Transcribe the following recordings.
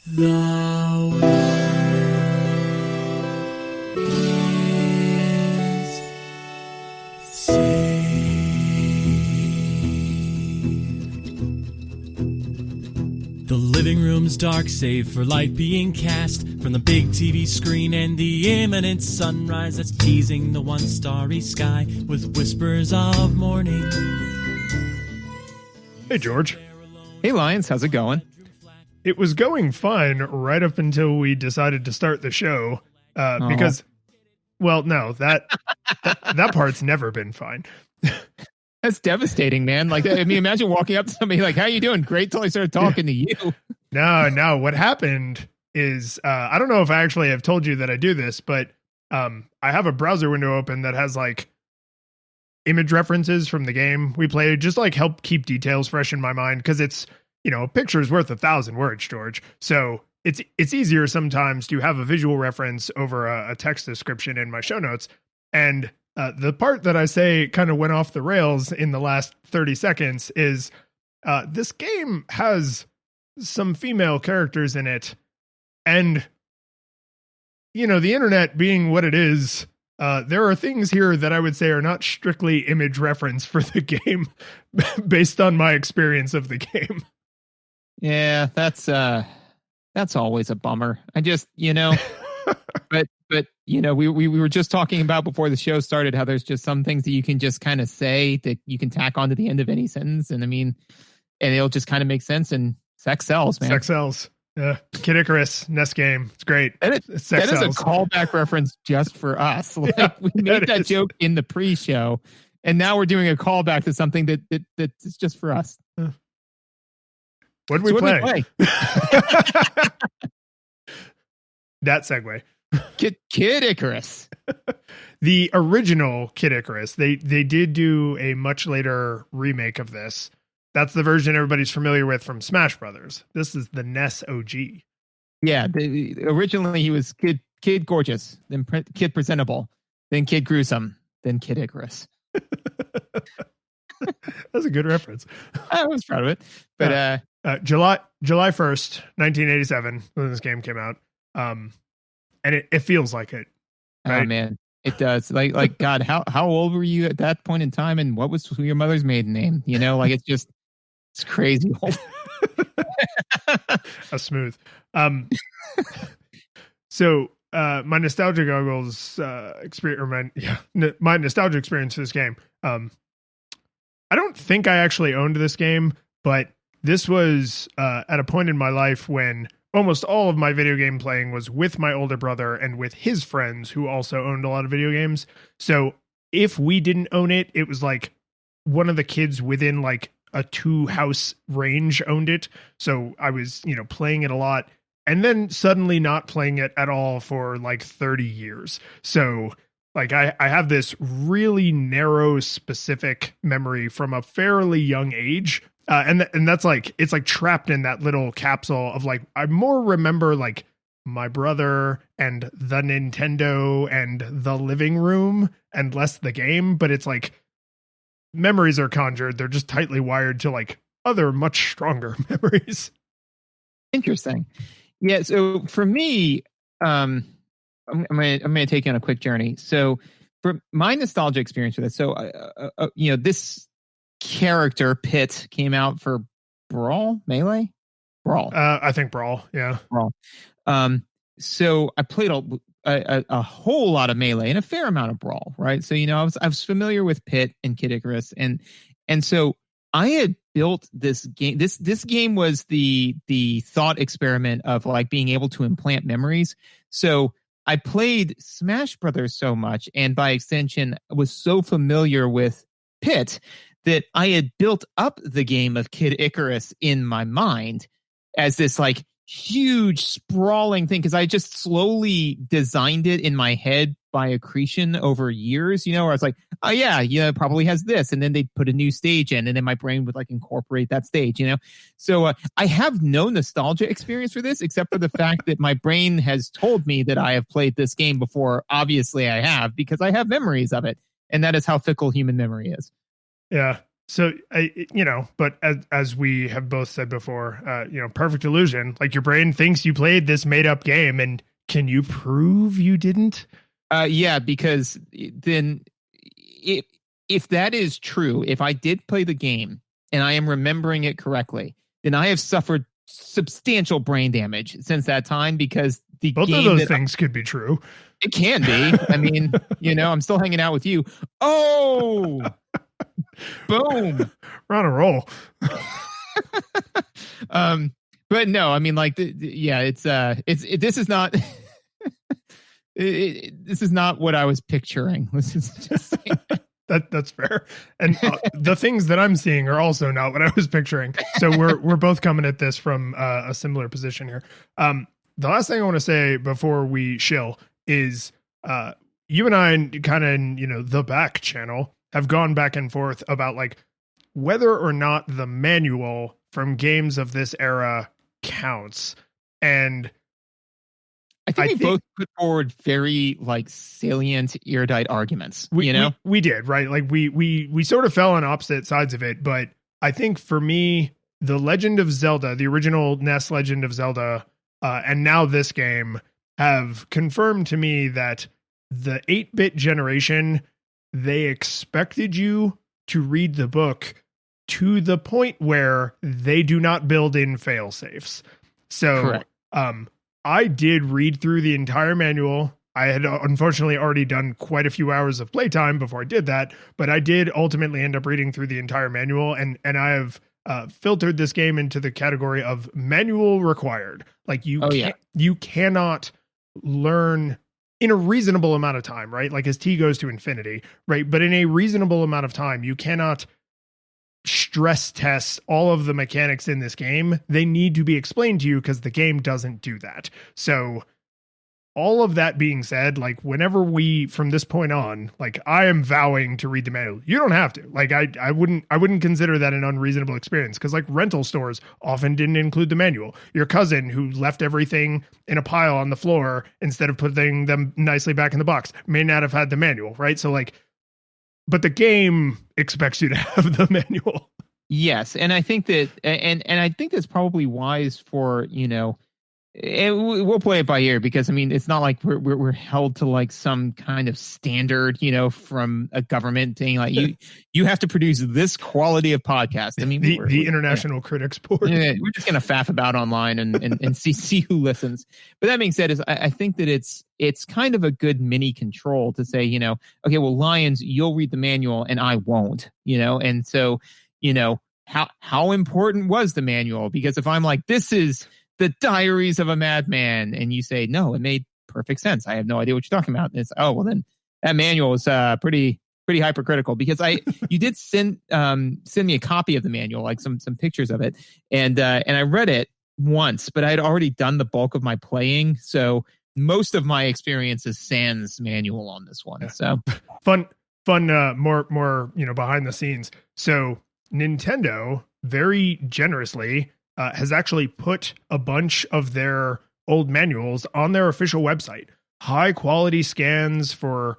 The world is saved. The living room's dark, save for light being cast from the big TV screen and the imminent sunrise that's teasing the one starry sky with whispers of morning. Hey, George. Hey, Lions. How's it going? It was going fine right up until we decided to start the show because, well, no, that part's never been fine. That's devastating, man. Like, I mean, imagine walking up to somebody like, how you doing? Great till I started talking to you. No. What happened is, I don't know if I actually have told you that I do this, but I have a browser window open that has like image references from the game we played, just like help keep details fresh in my mind. Because it's, you know, a picture is worth 1,000 words, George. So it's easier sometimes to have a visual reference over a text description in my show notes. And the part that I say kind of went off the rails in the last 30 seconds is this game has some female characters in it. And, you know, the internet being what it is, there are things here that I would say are not strictly image reference for the game based on my experience of the game. Yeah, that's always a bummer. I just, you know, but you know, we were just talking about before the show started how there's just some things that you can just kind of say that you can tack on to the end of any sentence, and I mean, and it'll just kind of make sense. And sex sells, man. Sex sells. Yeah, Kid Icarus, NES game. It's great. That is a callback reference just for us. Like, yeah, we made that joke in the pre-show, and now we're doing a callback to something that's just for us. What did we play? That segue. Kid Icarus. The original Kid Icarus. They did do a much later remake of this. That's the version everybody's familiar with from Smash Brothers. This is the NES OG. Yeah, originally he was Kid Gorgeous, then Kid Presentable, then Kid Gruesome, then Kid Icarus. That's a good reference. I was proud of it. But July 1st, 1987, when this game came out. And it feels like it. Right? Oh man, it does. Like God, how old were you at that point in time, and what was your mother's maiden name? You know, like it's crazy old. How smooth. So my nostalgia goggles experience, my nostalgia experience for this game. I don't think I actually owned this game, but this was at a point in my life when almost all of my video game playing was with my older brother and with his friends who also owned a lot of video games. So if we didn't own it, it was like one of the kids within like a 2-house range owned it. So I was, you know, playing it a lot and then suddenly not playing it at all for like 30 years. So like I have this really narrow, specific memory from a fairly young age. And that's like, it's like trapped in that little capsule of like, I more remember like my brother and the Nintendo and the living room and less the game, but it's like memories are conjured. They're just tightly wired to like other much stronger memories. Interesting. Yeah. So for me, I'm gonna take you on a quick journey. So for my nostalgia experience with it, so you know, this character Pit came out for Brawl. I think Brawl. Yeah. Brawl. So I played a whole lot of Melee and a fair amount of Brawl, right? So, you know, I was familiar with Pit and Kid Icarus, and so I had built this game. This game was the thought experiment of like being able to implant memories. So I played Smash Brothers so much, and by extension, was so familiar with Pit that I had built up the game of Kid Icarus in my mind as this like huge sprawling thing, because I just slowly designed it in my head by accretion over years, you know, where I was like, oh yeah, it probably has this, and then they'd put a new stage in, and then my brain would like incorporate that stage, you know. So I have no nostalgia experience for this except for the fact that my brain has told me that I have played this game before. Obviously I have, because I have memories of it, and that is how fickle human memory is. Yeah. So but as we have both said before, perfect illusion. Like your brain thinks you played this made up game, and can you prove you didn't? Yeah, because then if that is true, if I did play the game and I am remembering it correctly, then I have suffered substantial brain damage since that time, because the Both game of those things could be true. It can be. I mean, I'm still hanging out with you. Oh, boom. We're on a roll. But no, I mean, like, this is not, this is not what I was picturing. Let's just say that's fair. And the things that I'm seeing are also not what I was picturing. So we're both coming at this from a similar position here. The last thing I want to say before we shill is you and I kind of in, the back channel have gone back and forth about like whether or not the manual from games of this era counts. And I think we both put forward very like salient, erudite arguments. We did, right? Like we sort of fell on opposite sides of it, but I think for me, the Legend of Zelda, the original NES Legend of Zelda, and now this game have confirmed to me that the 8-bit generation, they expected you to read the book to the point where they do not build in fail safes. So, correct. I did read through the entire manual. I had unfortunately already done quite a few hours of playtime before I did that, but I did ultimately end up reading through the entire manual, and I have filtered this game into the category of manual required. Like you cannot learn in a reasonable amount of time, right? Like as T goes to infinity, right? But in a reasonable amount of time, you cannot stress test all of the mechanics in this game. They need to be explained to you because the game doesn't do that. So all of that being said, like whenever we, from this point on, like I am vowing to read the manual. You don't have to. Like I wouldn't consider that an unreasonable experience, because like rental stores often didn't include the manual. Your cousin who left everything in a pile on the floor instead of putting them nicely back in the box may not have had the manual, right? So like, but the game expects you to have the manual. Yes, and I think that, and I think that's probably wise for and we'll play it by ear, because I mean it's not like we're held to like some kind of standard, from a government thing. Like you have to produce this quality of podcast. I mean the International Critics Board. Yeah, we're just gonna faff about online and see who listens. But that being said, I think that it's kind of a good mini control to say, okay, well, Lions, you'll read the manual and I won't, and so how important was the manual? Because if I'm like, this is the Diaries of a Madman, and you say, no, it made perfect sense, I have no idea what you're talking about, and it's, oh, well, then that manual is pretty hypercritical, because you did send me a copy of the manual, like some pictures of it, and I read it once, but I had already done the bulk of my playing, so most of my experience is sans manual on this one. Yeah. So fun more behind the scenes. So Nintendo very generously has actually put a bunch of their old manuals on their official website. High quality scans for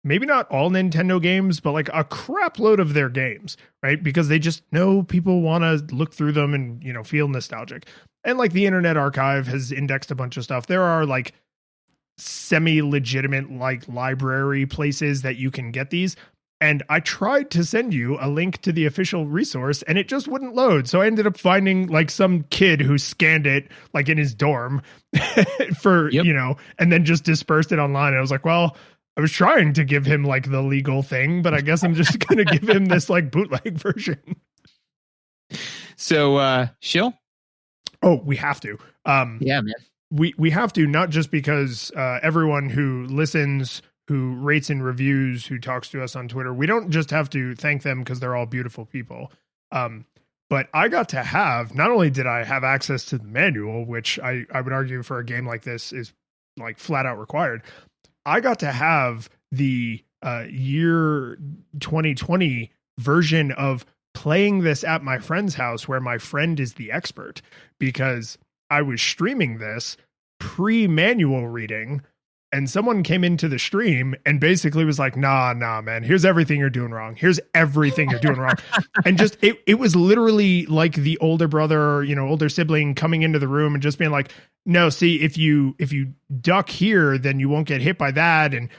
maybe not all Nintendo games, but like a crap load of their games, right? Because they just know people want to look through them and, feel nostalgic. And like the Internet Archive has indexed a bunch of stuff. There are like semi-legitimate like library places that you can get these. And I tried to send you a link to the official resource and it just wouldn't load. So I ended up finding like some kid who scanned it like in his dorm for, and then just dispersed it online. And I was like, well, I was trying to give him like the legal thing, but I guess I'm just going to give him this like bootleg version. So, Shill? Oh, we have to. Yeah, man. We have to, not just because everyone who listens, who rates and reviews, who talks to us on Twitter, we don't just have to thank them because they're all beautiful people. But I got to have, not only did I have access to the manual, which I would argue for a game like this is like flat out required. I got to have the year 2020 version of playing this at my friend's house where my friend is the expert, because I was streaming this pre-manual reading. and someone came into the stream and basically was like, nah, man, here's everything you're doing wrong. Here's everything you're doing wrong. And just, it was literally like the older brother, older sibling coming into the room and just being like, no, see, if you duck here, then you won't get hit by that. And,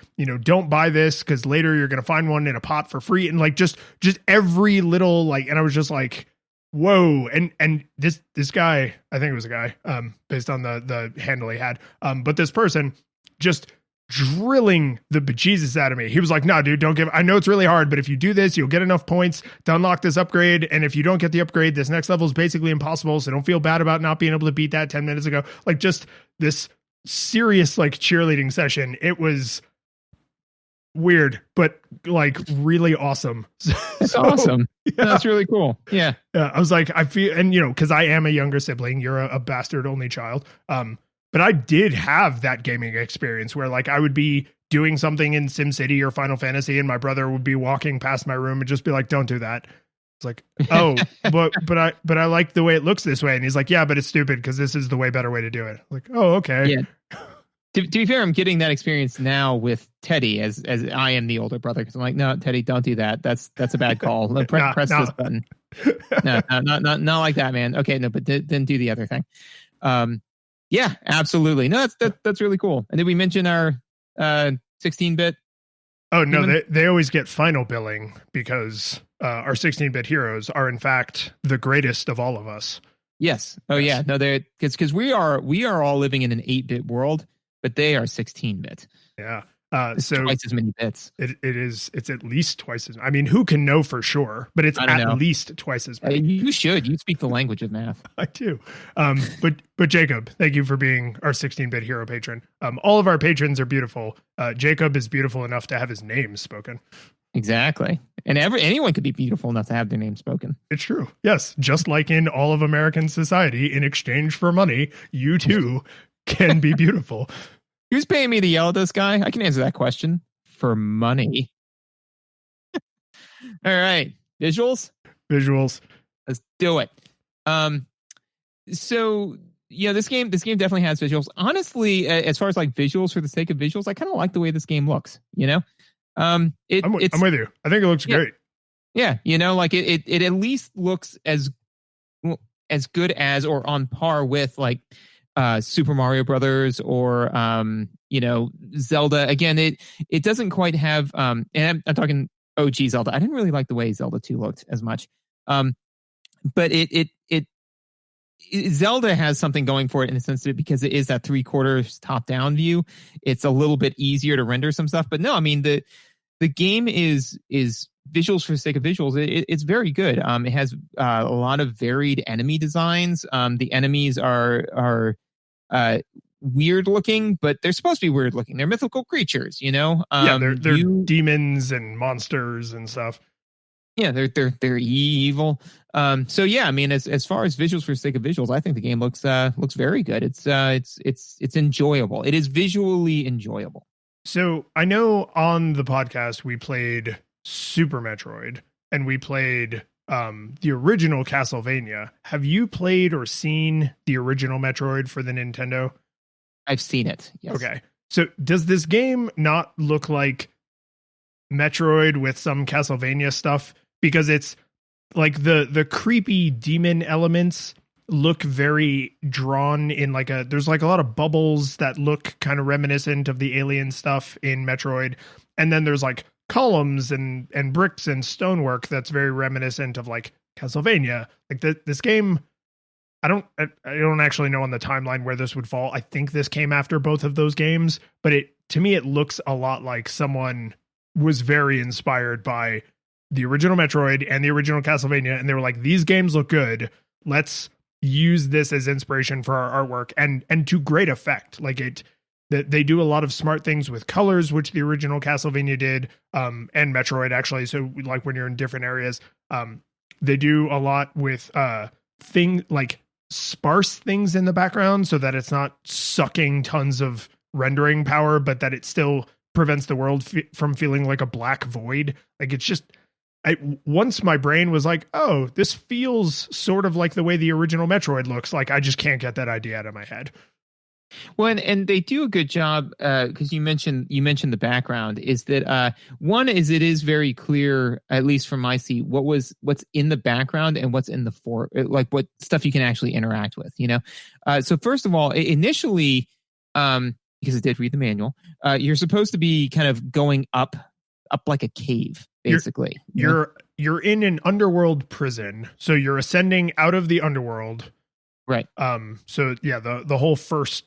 don't buy this because later you're going to find one in a pot for free. And like, just every little, like, and I was just like, whoa. And this guy, I think it was a guy, based on the handle he had. But this person just drilling the bejesus out of me. He was like, no, dude, I know it's really hard, but if you do this, you'll get enough points to unlock this upgrade. And if you don't get the upgrade, this next level is basically impossible. So don't feel bad about not being able to beat that 10 minutes ago. Like, just this serious, like, cheerleading session. It was weird, but like really awesome. It's awesome. Yeah. That's really cool. Yeah. I was like, I feel, and because I am a younger sibling, you're a bastard only child. But I did have that gaming experience where like I would be doing something in SimCity or Final Fantasy and my brother would be walking past my room and just be like, don't do that. It's like, oh, but I like the way it looks this way. And he's like, yeah, but it's stupid because this is the way better way to do it. I'm like, oh, okay. Yeah. To be fair, I'm getting that experience now with Teddy as I am the older brother. Because I'm like, no, Teddy, don't do that. That's a bad call. Press this button. No, not like that, man. Okay, no, but then do the other thing. Yeah, absolutely. No, that's really cool. And did we mention our 16-bit? Oh no, they always get final billing because our 16-bit heroes are in fact the greatest of all of us. Yes. Oh yeah. No, they're because we are all living in an 8-bit world, but they are 16-bit. Yeah. So twice as many bits. It's at least twice as. I mean, who can know for sure? But it's at least twice as many. You should. You speak the language of math. I do. But Jacob, thank you for being our 16-bit hero patron. All of our patrons are beautiful. Jacob is beautiful enough to have his name spoken. Exactly. And anyone could be beautiful enough to have their name spoken. It's true. Yes. Just like in all of American society, in exchange for money, you too can be beautiful. Who's paying me to yell at this guy? I can answer that question. For money. All right. Visuals? Let's do it. So yeah, this game definitely has visuals. Honestly, as far as like visuals for the sake of visuals, I kind of like the way this game looks, I'm with you. I think it looks great. Yeah. Like it at least looks as good as or on par with like Super Mario Brothers or Zelda. Again, it doesn't quite have and I'm talking OG Zelda. I didn't really like the way Zelda 2 looked as much. But it Zelda has something going for it in the sense that because it is that 3/4 top down view, it's a little bit easier to render some stuff. But no, I mean the game is visuals for the sake of visuals. It's very good. It has a lot of varied enemy designs. The enemies are weird looking, but they're supposed to be weird looking. They're mythical creatures, Yeah, they're demons and monsters and stuff. Yeah, they're evil. So yeah, I mean, as far as visuals for the sake of visuals, I think the game looks very good. It's enjoyable. It is visually enjoyable. So I know on the podcast we played Super Metroid and we played the original Castlevania. Have you played or seen the original Metroid for the Nintendo? I've seen it. Yes. Okay. So does this game not look like Metroid with some Castlevania stuff? Because it's like the creepy demon elements look very drawn in there's like a lot of bubbles that look kind of reminiscent of the alien stuff in Metroid. And then there's like columns and bricks and stonework that's very reminiscent of like Castlevania. Like this game, I don't actually know on the timeline where this would fall. I think this came after both of those games, but to me it looks a lot like someone was very inspired by the original Metroid and the original Castlevania, and they were like, these games look good. Let's use this as inspiration for our artwork, and to great effect. Like that they do a lot of smart things with colors, which the original Castlevania did, and Metroid actually. So like when you're in different areas, they do a lot with sparse things in the background so that it's not sucking tons of rendering power, but that it still prevents the world from feeling like a black void. Like it's just, once my brain was like, oh, this feels sort of like the way the original Metroid looks. Like I just can't get that idea out of my head. Well, and they do a good job because you mentioned the background. Is that one is it is very clear, at least from my seat, what's in the background and what's in the like what stuff you can actually interact with. So first of all, initially, because I did read the manual, you're supposed to be kind of going up like a cave, basically. You're in an underworld prison, so you're ascending out of the underworld. Right. So yeah, the whole first,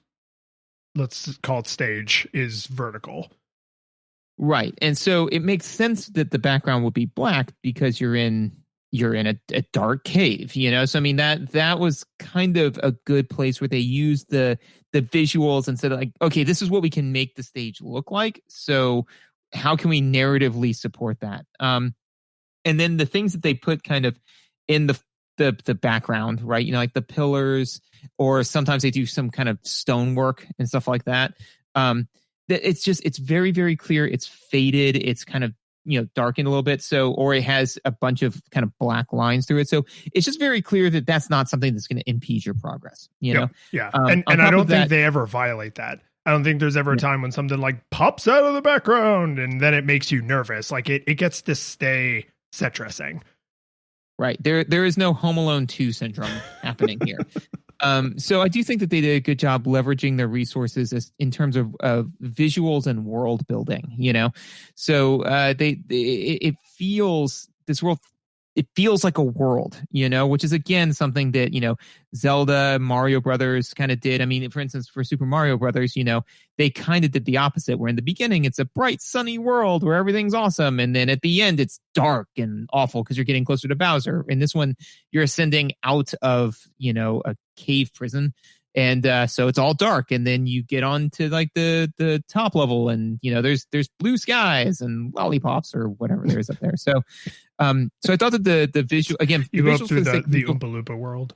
let's call it stage, is vertical. Right. And so it makes sense that the background would be black because you're in a dark cave, So I mean that was kind of a good place where they used the visuals and said like, okay, this is what we can make the stage look like. So how can we narratively support that? And then the things that they put kind of in the background, right? Like the pillars, or sometimes they do some kind of stonework and stuff like that. It's very, very clear. It's faded. It's kind of, darkened a little bit. So, or it has a bunch of kind of black lines through it. So it's just very clear that that's not something that's going to impede your progress, Yeah. And I don't think they ever violate that. I don't think there's ever a time when something like pops out of the background and then it makes you nervous. Like it gets to stay set dressing. Right. There is no Home Alone 2 syndrome happening here. So I do think that they did a good job leveraging their resources in terms of visuals and world building, So it feels, this world, it feels like a world, which is again something that, Zelda, Mario Brothers kind of did. I mean, for instance, for Super Mario Brothers, they kind of did the opposite, where in the beginning it's a bright, sunny world where everything's awesome. And then at the end it's dark and awful because you're getting closer to Bowser. In this one, you're ascending out of, a cave prison. And so it's all dark. And then you get on to like the top level and, there's blue skies and lollipops or whatever there is up there. So I thought that the visual, again, you go up through the Oompa Loompa world.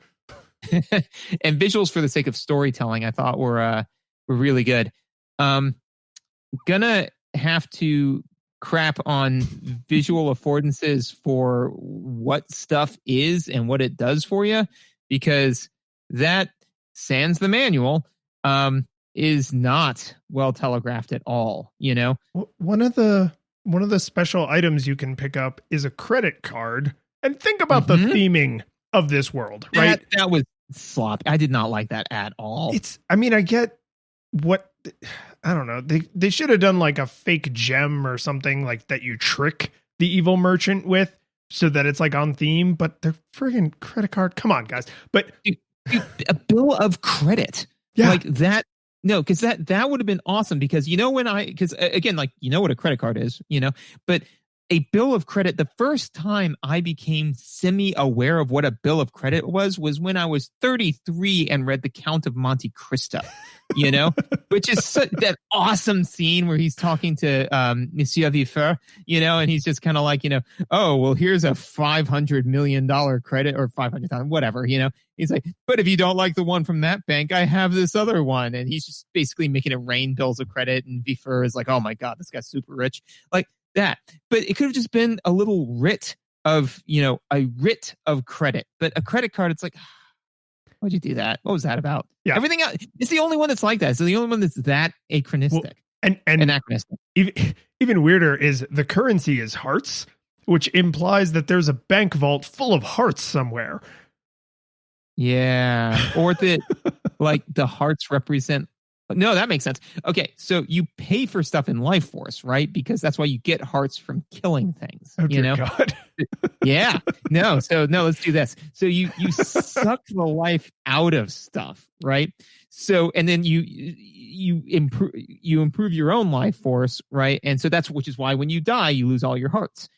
And visuals for the sake of storytelling, I thought were really good. Gonna have to crap on visual affordances for what stuff is and what it does for you, because that, sans the manual, is not well telegraphed at all. One of the special items you can pick up is a credit card, and think about the theming of this world, right? That was sloppy. I did not like that at all. I get what, I don't know. They should have done like a fake gem or something like that you trick the evil merchant with so that it's like on theme, but they're friggin' credit card. Come on, guys. But dude, a bill of credit. Yeah. Like that. No, because that would have been awesome, because because again, like, what a credit card is, but a bill of credit, the first time I became semi-aware of what a bill of credit was when I was 33 and read The Count of Monte Cristo, which is that awesome scene where he's talking to Monsieur Villefort, and he's just kind of like, oh, well, here's a $500 million credit, or 500,000, whatever, He's like, but if you don't like the one from that bank, I have this other one. And he's just basically making it rain bills of credit. And Villefort is like, oh my God, this guy's super rich. Like that. But it could have just been a little writ of, a writ of credit. But a credit card, it's like, why'd you do that? What was that about? Yeah. Everything else, it's the only one that's like that. It's the only one that's that anachronistic. Well, and anachronistic. Even weirder is the currency is hearts, which implies that there's a bank vault full of hearts somewhere. Yeah. Or that like the hearts represent. No, that makes sense. Okay, so you pay for stuff in Life Force, right? Because that's why you get hearts from killing things. Oh, dear God. Yeah. No, let's do this. So you suck the life out of stuff, right? So, and then you improve your own life force, right? And so which is why when you die, you lose all your hearts,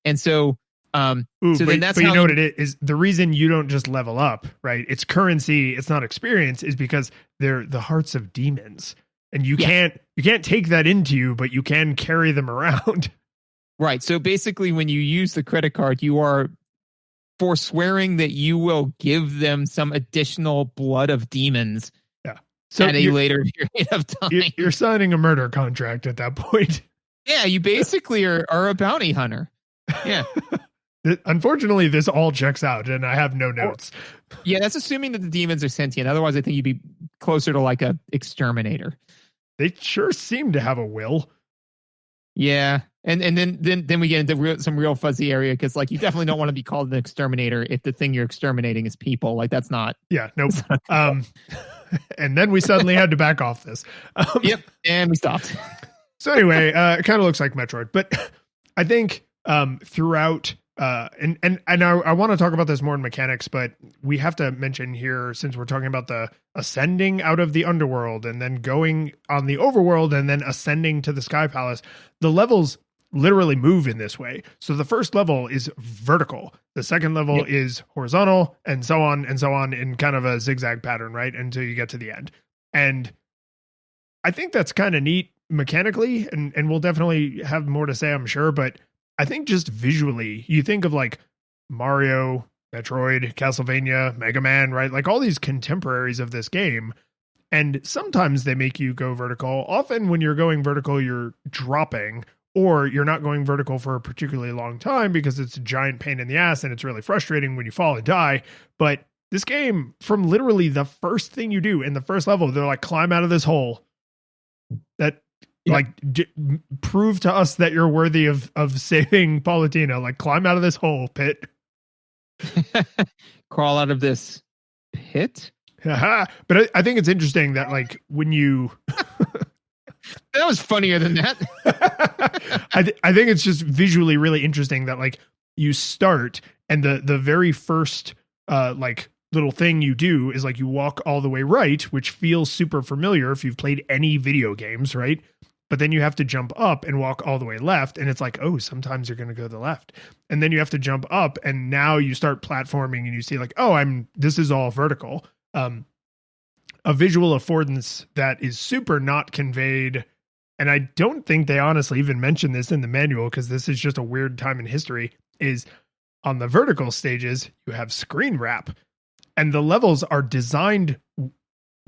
And so then that's but how what it is the reason you don't just level up, right? It's currency, it's not experience, is because they're the hearts of demons, and you can't take that into you, but you can carry them around. Right. So basically, when you use the credit card, you are forswearing that you will give them some additional blood of demons. Yeah. So at a later period of time, you're signing a murder contract at that point. Yeah, you basically are a bounty hunter. Yeah. Unfortunately, this all checks out, and I have no notes. Yeah, that's assuming that the demons are sentient. Otherwise, I think you'd be closer to like a exterminator. They sure seem to have a will. Yeah. And then we get into some real fuzzy area because like you definitely don't want to be called an exterminator if the thing you're exterminating is people. Like that's not. Yeah, nope. And then we suddenly had to back off this. Yep, and we stopped. So anyway, it kind of looks like Metroid, but I think throughout and I want to talk about this more in mechanics, but we have to mention here, since we're talking about the ascending out of the underworld and then going on the overworld and then ascending to the Sky Palace, the levels literally move in this way. So the first level is vertical. The second level is horizontal, and so on in kind of a zigzag pattern, right? Until you get to the end. And I think that's kind of neat mechanically, and we'll definitely have more to say, I'm sure, but I think just visually, you think of like Mario, Metroid, Castlevania, Mega Man, right? Like all these contemporaries of this game. And sometimes they make you go vertical. Often when you're going vertical, you're dropping, or you're not going vertical for a particularly long time because it's a giant pain in the ass and it's really frustrating when you fall and die. But this game, from literally the first thing you do in the first level, they're like, climb out of this hole. That prove to us that you're worthy of saving Palutena. Like, climb out of this hole, Pit. Crawl out of this pit. But I think it's interesting that like when you that was funnier than that. I think it's just visually really interesting that like you start and the very first like little thing you do is like you walk all the way right, which feels super familiar if you've played any video games, right? But then you have to jump up and walk all the way left. And it's like, oh, sometimes you're going to go to the left. And then you have to jump up. And now you start platforming and you see like, oh, this is all vertical. A visual affordance that is super not conveyed. And I don't think they honestly even mention this in the manual because this is just a weird time in history, is on the vertical stages, you have screen wrap. And the levels are designed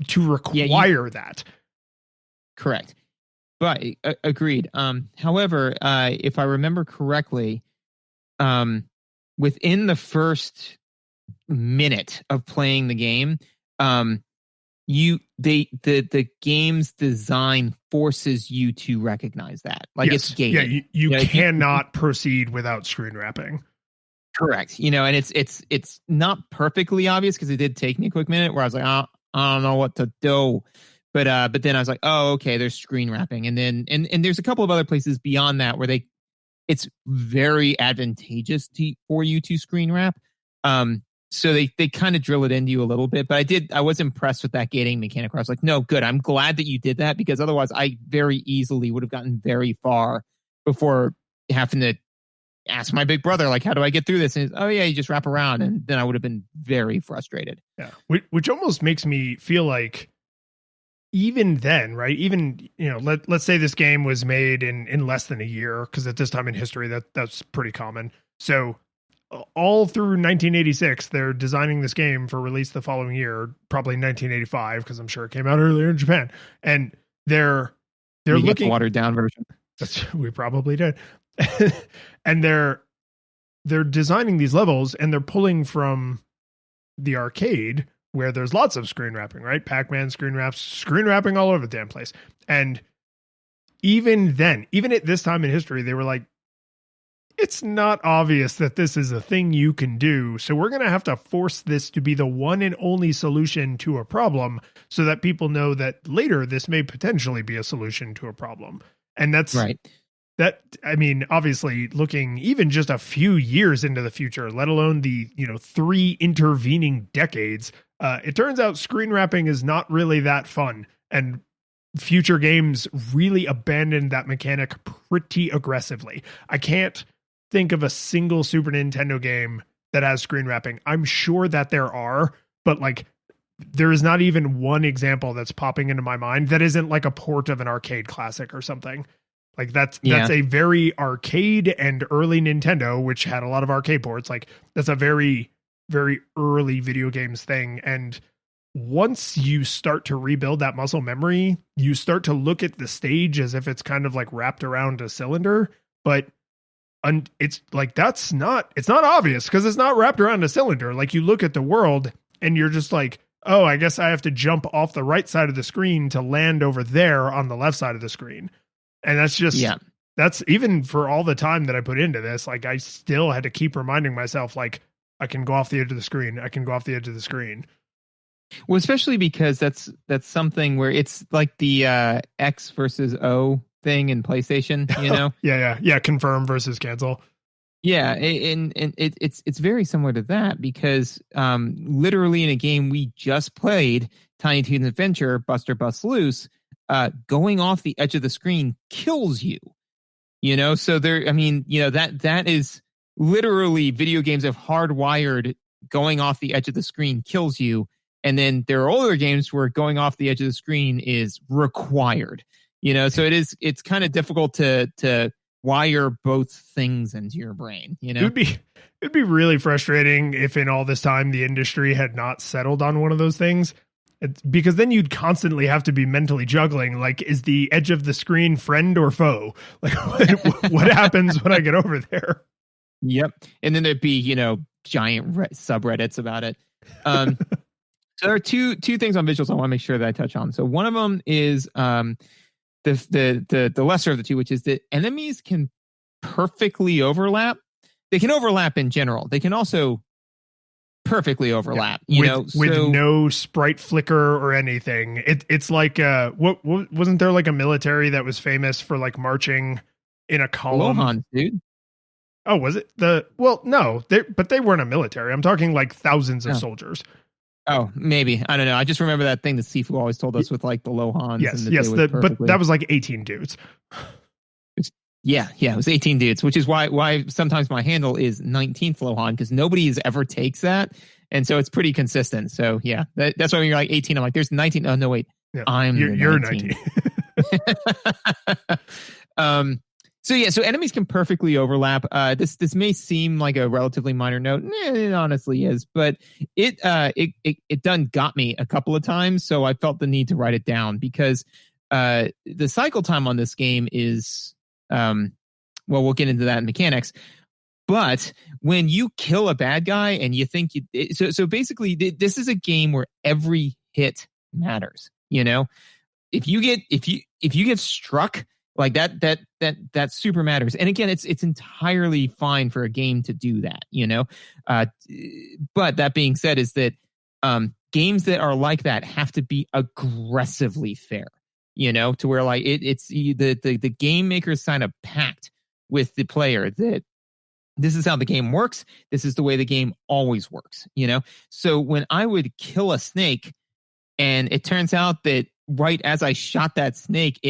to require that. Correct. But agreed. However, if I remember correctly, within the first minute of playing the game, the game's design forces you to recognize that. Like it's gated. Yeah, you cannot proceed without screen wrapping. Correct. And it's not perfectly obvious because it did take me a quick minute where I was like, I don't know what to do. But then I was like, oh, okay, there's screen wrapping. And then and there's a couple of other places beyond that where it's very advantageous for you to screen wrap. So they kind of drill it into you a little bit. But I was impressed with that gating mechanic where I was like, no, good. I'm glad that you did that because otherwise I very easily would have gotten very far before having to ask my big brother, like, how do I get through this? And oh yeah, you just wrap around. And then I would have been very frustrated. Yeah. Which almost makes me feel like, even then, right? Even, let's say this game was made in less than a year, because at this time in history, that's pretty common. So all through 1986, they're designing this game for release the following year, probably 1985, because I'm sure it came out earlier in Japan. And they're looking the watered down version. We probably did. And they're designing these levels and they're pulling from the arcade, where there's lots of screen wrapping, right? Pac-Man screen wrapping all over the damn place. And even then, even at this time in history, they were like, it's not obvious that this is a thing you can do. So we're going to have to force this to be the one and only solution to a problem so that people know that later this may potentially be a solution to a problem. And that's right. That, I mean, obviously looking even just a few years into the future, let alone the, 3 intervening decades, it turns out screen wrapping is not really that fun. And future games really abandoned that mechanic pretty aggressively. I can't think of a single Super Nintendo game that has screen wrapping. I'm sure that there are, but like there is not even one example that's popping into my mind that isn't like a port of an arcade classic or something. Like that's a very arcade and early Nintendo, which had a lot of arcade ports. Like that's a very, very early video games thing. And once you start to rebuild that muscle memory, you start to look at the stage as if it's kind of like wrapped around a cylinder, but it's like, it's not obvious because it's not wrapped around a cylinder. Like you look at the world and you're just like, oh, I guess I have to jump off the right side of the screen to land over there on the left side of the screen. And that's just, Yeah. that's even for all the time that I put into this. Like, I still had to keep reminding myself, like, I can go off the edge of the screen. I can go off the edge of the screen. Well, especially because that's something where it's like the X versus O thing in PlayStation, you know? Yeah. Confirm versus cancel. Yeah, and it's very similar to that because literally in a game we just played, Tiny Toons Adventure, Buster Busts Loose, going off the edge of the screen kills you. You know, so there, I mean, you know, that is literally video games have hardwired going off the edge of the screen kills you. And then there are older games where going off the edge of the screen is required. You know, so it's kind of difficult to wire both things into your brain, you know? It'd be really frustrating if in all this time the industry had not settled on one of those things. Because then you'd constantly have to be mentally juggling, like, is the edge of the screen friend or foe? Like, what happens when I get over there? Yep. And then there'd be, you know, giant subreddits about it. So there are two things on visuals I want to make sure that I touch on. So one of them is the lesser of the two, which is that enemies can perfectly overlap. They can overlap in general. They can also perfectly overlap, with no sprite flicker or anything. It's like what wasn't there like a military that was famous for like marching in a column? Lohan, dude. Oh, was it no, but they weren't a military. I'm talking like thousands of soldiers. Oh, maybe. I don't know. I just remember that thing that Sifu always told us with like the Lohans. Yes, but that was like 18 dudes. Yeah, it was 18 dudes, which is why sometimes my handle is 19th Lohan, because nobody has ever takes that. And so it's pretty consistent. So yeah, that's why when you're like 18, I'm like, there's 19. Oh, no, wait. Yeah, you're 19. So yeah, so enemies can perfectly overlap. This may seem like a relatively minor note. It honestly is, but it done got me a couple of times. So I felt the need to write it down because the cycle time on this game is, well, we'll get into that in mechanics. But when you kill a bad guy and you think so basically this is a game where every hit matters. You know, if you get struck like that super matters. And again, it's entirely fine for a game to do that. You know, but that being said, is that games that are like that have to be aggressively fair. You know, to where like it's the game makers sign a pact with the player that this is how the game works. This is the way the game always works, you know? So when I would kill a snake and it turns out that right as I shot that snake,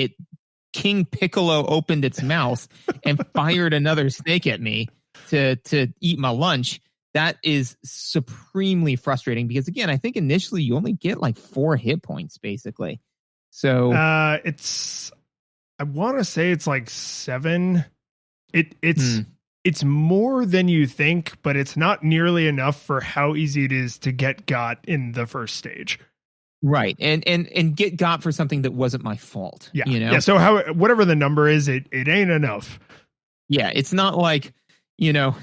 King Piccolo opened its mouth and fired another snake at me to eat my lunch. That is supremely frustrating because again, I think initially you only get like 4 hit points basically. So I want to say it's like 7. It's more than you think, but it's not nearly enough for how easy it is to get got in the first stage. Right. And get got for something that wasn't my fault. Yeah. You know? Yeah. So whatever the number is, it ain't enough. Yeah. It's not like, you know,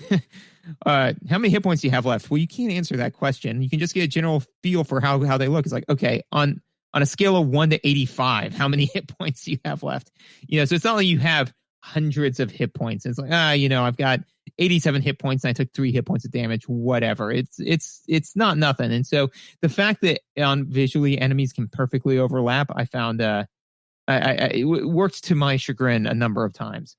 how many hit points do you have left? Well, you can't answer that question. You can just get a general feel for how they look. It's like, okay, on a scale of 1 to 85, how many hit points do you have left? You know, so it's not like you have hundreds of hit points. It's like, you know, I've got 87 hit points and I took 3 hit points of damage, whatever. It's not nothing. And so the fact that on visually enemies can perfectly overlap, I found it worked to my chagrin a number of times.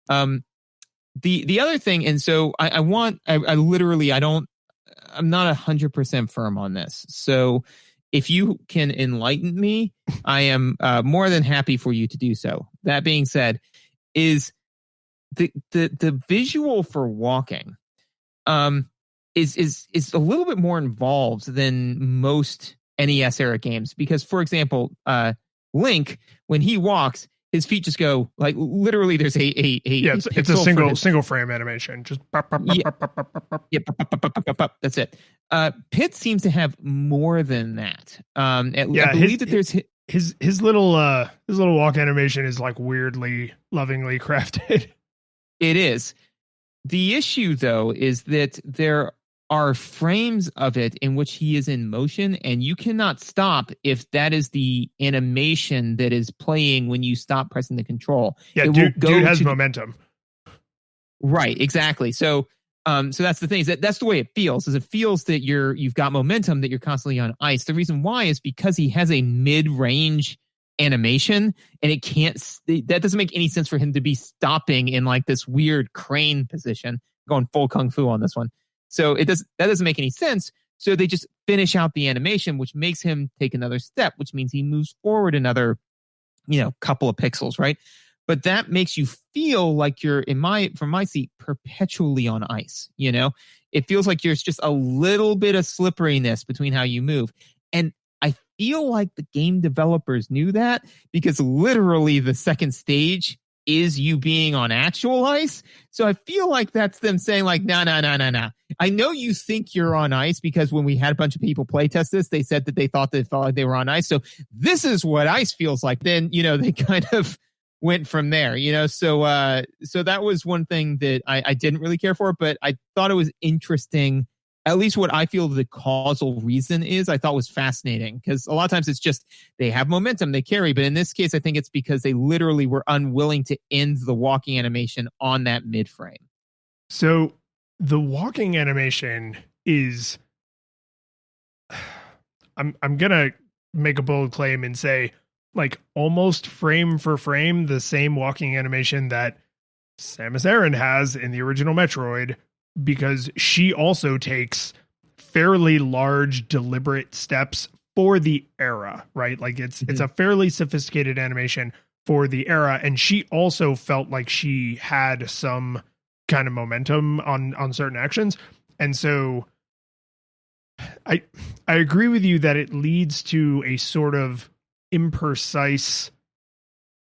The other thing, and so I'm not 100% firm on this. So if you can enlighten me, I am more than happy for you to do so. That being said, is the visual for walking is a little bit more involved than most NES era games because, for example, Link, when he walks, his feet just go like literally. There's it's a single frame animation. Just that's it. Pit seems to have more than that. I believe that there's his little walk animation is like weirdly lovingly crafted. It is. The issue though is that there are frames of it in which he is in motion, and you cannot stop if that is the animation that is playing when you stop pressing the control. Yeah, dude has momentum. Right, exactly. So that's the thing, is that's the way it feels. Is it feels that you've got momentum, that you're constantly on ice. The reason why is because he has a mid-range animation, and that doesn't make any sense for him to be stopping in like this weird crane position, going full kung fu on this one. So that doesn't make any sense. So they just finish out the animation, which makes him take another step, which means he moves forward another, couple of pixels, right? But that makes you feel like you're, from my seat, perpetually on ice. It feels like there's just a little bit of slipperiness between how you move. And I feel like the game developers knew that, because literally the second stage is you being on actual ice. So I feel like that's them saying like, no. I know you think you're on ice, because when we had a bunch of people play test this, they said that they felt like they were on ice. So this is what ice feels like. Then, they kind of went from there, so that was one thing that I didn't really care for, but I thought it was interesting. At least what I feel the causal reason is, I thought was fascinating, because a lot of times it's just they have momentum, they carry. But in this case, I think it's because they literally were unwilling to end the walking animation on that mid frame. So the walking animation is, I'm going to make a bold claim and say, like, almost frame for frame, the same walking animation that Samus Aran has in the original Metroid, because she also takes fairly large, deliberate steps for the era, right? Like it's a fairly sophisticated animation for the era. And she also felt like she had some kind of momentum on certain actions. And so I agree with you that it leads to a sort of imprecise,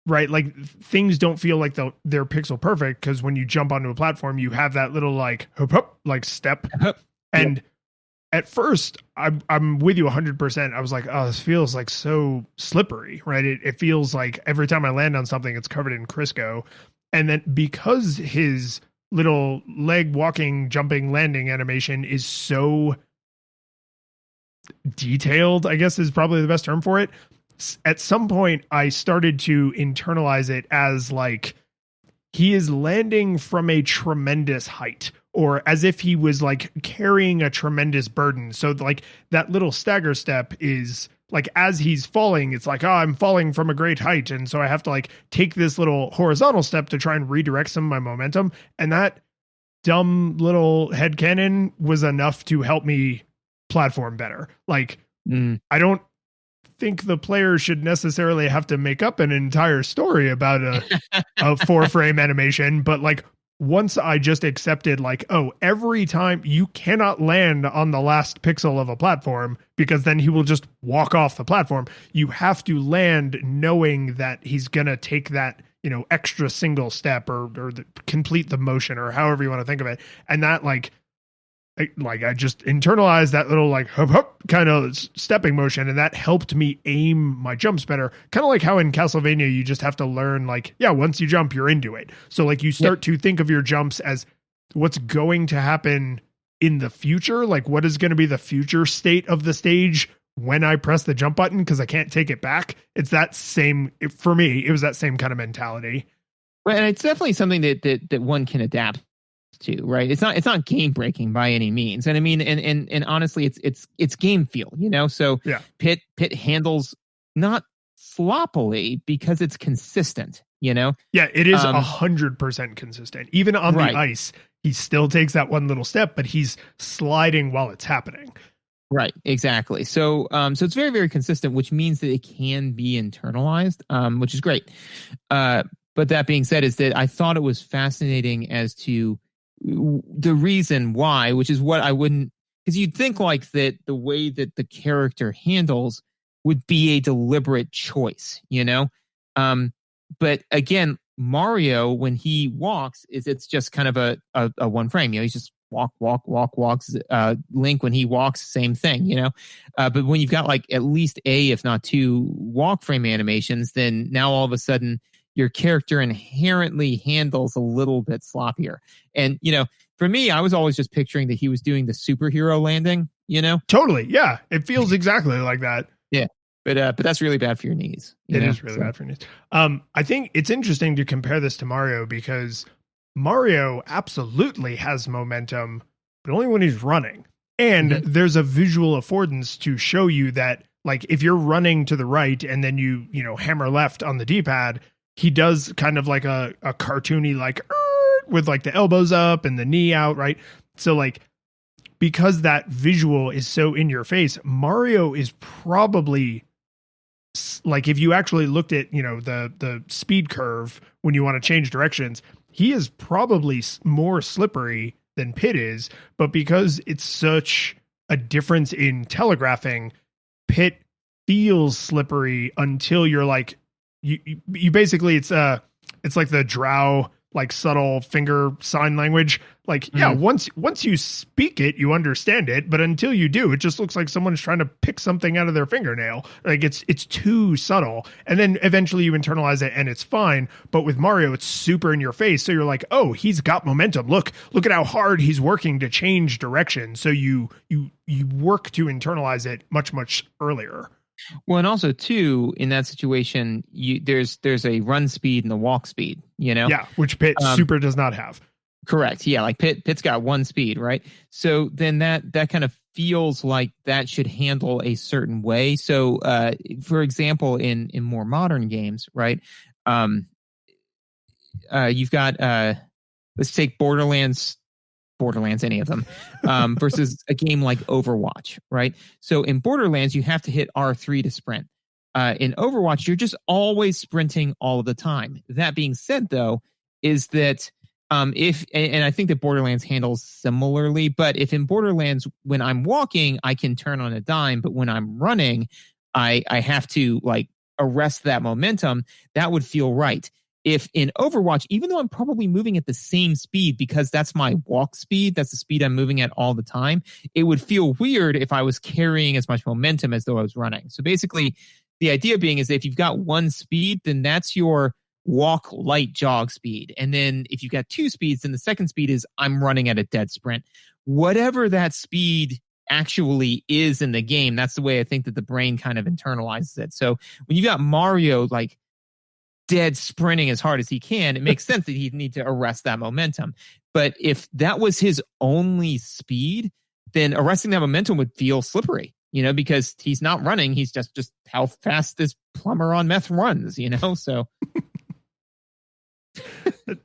right? Like things don't feel like they're pixel perfect, because when you jump onto a platform, you have that little like hop, like step. And at first, I'm with you 100%. I was like, oh, this feels like so slippery, right? It feels like every time I land on something, it's covered in Crisco. And then because his little leg walking, jumping, landing animation is so detailed, I guess is probably the best term for it. At some point, I started to internalize it as like he is landing from a tremendous height, or as if he was like carrying a tremendous burden. So like that little stagger step is like, as he's falling, it's like, oh, I'm falling from a great height. And so I have to like take this little horizontal step to try and redirect some of my momentum. And that dumb little headcanon was enough to help me platform better. Like, I don't think the player should necessarily have to make up an entire story about a 4-frame animation, but like once I just accepted like, oh, every time you cannot land on the last pixel of a platform, because then he will just walk off the platform. You have to land knowing that he's going to take that, extra single step or complete the motion, or however you want to think of it. And that I just internalized that little like hop hop kind of stepping motion, and that helped me aim my jumps better. Kind of like how in Castlevania you just have to learn like, yeah, once you jump, you're into it. So like you start to think of your jumps as what's going to happen in the future, like what is going to be the future state of the stage when I press the jump button, because I can't take it back. It's that same, for me, it was that same kind of mentality. Right, and it's definitely something that one can adapt to, right? It's not game breaking by any means, and I mean, and honestly, it's game feel, So yeah, Pit handles not sloppily because it's consistent, Yeah, it is 100% consistent. Even on the ice, he still takes that one little step, but he's sliding while it's happening. Right, exactly. So it's very, very consistent, which means that it can be internalized, which is great. But that being said, is that I thought it was fascinating as to the reason why, which is what I wouldn't, because you'd think like that the way that the character handles would be a deliberate choice, but again, Mario, when he walks, it's just kind of a one frame, he's just walks. Link, when he walks, same thing, but when you've got like at least if not 2 walk frame animations, then now all of a sudden your character inherently handles a little bit sloppier. And, for me, I was always just picturing that he was doing the superhero landing, you know? Totally. Yeah. It feels exactly like that. Yeah. But that's really bad for your knees. It is really bad for your knees. I think it's interesting to compare this to Mario because Mario absolutely has momentum, but only when he's running. And there's a visual affordance to show you that, like, if you're running to the right and then you hammer left on the D-pad, he does kind of like a cartoony, like, with like the elbows up and the knee out, right? So like, because that visual is so in your face, Mario is probably, like, if you actually looked at, the speed curve when you want to change directions, he is probably more slippery than Pit is, but because it's such a difference in telegraphing, Pit feels slippery until you're like, you basically, it's like the drow, like, subtle finger sign language. Like, yeah, once you speak it, you understand it, but until you do, it just looks like someone's trying to pick something out of their fingernail. Like, it's too subtle. And then eventually you internalize it and it's fine. But with Mario, it's super in your face. So you're like, oh, he's got momentum. Look at how hard he's working to change direction. So you work to internalize it much, much earlier. Well, and also too, in that situation, there's a run speed and a walk speed, Yeah, which Pit super does not have. Correct. Yeah, like Pit's got one speed, right? So then that kind of feels like that should handle a certain way. So, for example, in more modern games, right? You've got let's take Borderlands, any of them, versus a game like Overwatch, right? So in Borderlands, you have to hit R3 to sprint. In Overwatch, you're just always sprinting all of the time. That being said, though, is that and I think that Borderlands handles similarly, but if in Borderlands, when I'm walking, I can turn on a dime, but when I'm running, I have to, like, arrest that momentum. That would feel right. If in Overwatch, even though I'm probably moving at the same speed because that's my walk speed, that's the speed I'm moving at all the time, it would feel weird if I was carrying as much momentum as though I was running. So basically, the idea being is that if you've got one speed, then that's your walk, light, jog speed. And then if you've got two speeds, then the second speed is I'm running at a dead sprint. Whatever that speed actually is in the game, that's the way I think that the brain kind of internalizes it. So when you got Mario, like, dead sprinting as hard as he can, it makes sense that he'd need to arrest that momentum. But if that was his only speed, then arresting that momentum would feel slippery, because he's not running. He's just how fast this plumber on meth runs, so.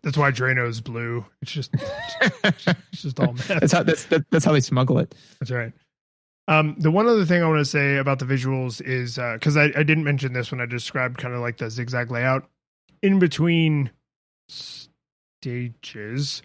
That's why Drano's blue. It's just all meth. That's how they smuggle it. That's right. The one other thing I want to say about the visuals is, because I didn't mention this when I described kind of like the zigzag layout. In between stages,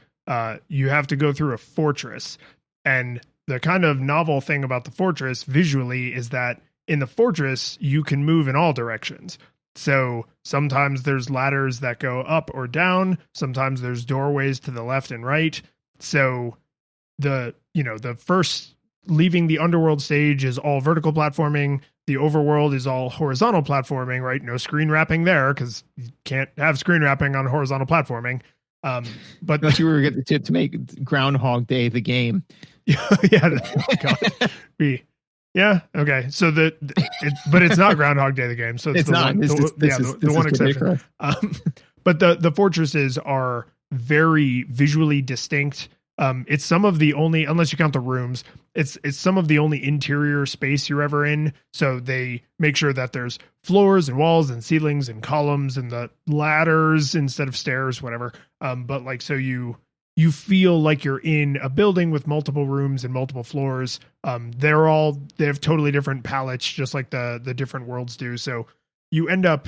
you have to go through a fortress. And the kind of novel thing about the fortress visually is that in the fortress, you can move in all directions. So sometimes there's ladders that go up or down. Sometimes there's doorways to the left and right. So the first leaving the underworld stage is all vertical platforming. The overworld is all horizontal platforming, right? No screen wrapping there because you can't have screen wrapping on horizontal platforming. But you were going to make Groundhog Day the game. Yeah. Yeah. Okay. So but it's not Groundhog Day the game. So it's not. The one exception. But the fortresses are very visually distinct. It's some of the only, unless you count the rooms, it's some of the only interior space you're ever in. So they make sure that there's floors and walls and ceilings and columns and the ladders instead of stairs, whatever. But like, so you feel like you're in a building with multiple rooms and multiple floors. They have totally different palettes, just like the different worlds do. So you end up,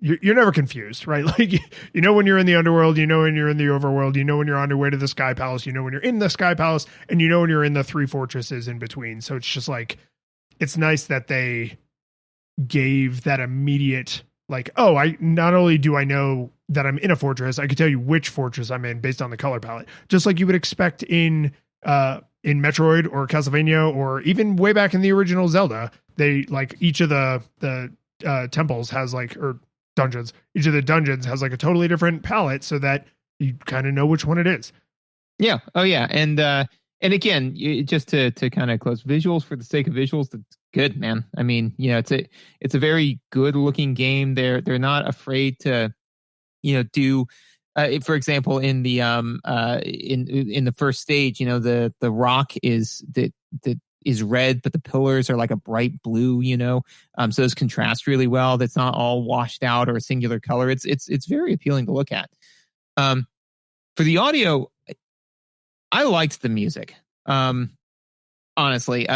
you're never confused, right? Like, when you're in the underworld, when you're in the overworld, when you're on your way to the Sky Palace, when you're in the Sky Palace, and when you're in the three fortresses in between. So it's just like, it's nice that they gave that immediate, like, oh, I not only do I know that I'm in a fortress, I can tell you which fortress I'm in based on the color palette, just like you would expect in Metroid or Castlevania, or even way back in the original Zelda. They, like, each of the temples has, like, or dungeons, each of the dungeons has, like, a totally different palette, so that you kind of know which one it is. Yeah. Oh yeah. And again, just to kind of close, visuals for the sake of visuals, that's good, man. I mean, it's a very good looking game. They're not afraid to, do. For example, in the in the first stage, the rock is that is red, but the pillars are like a bright blue. So those contrast really well. That's not all washed out or a singular color. It's very appealing to look at. For the audio, I liked the music. Honestly,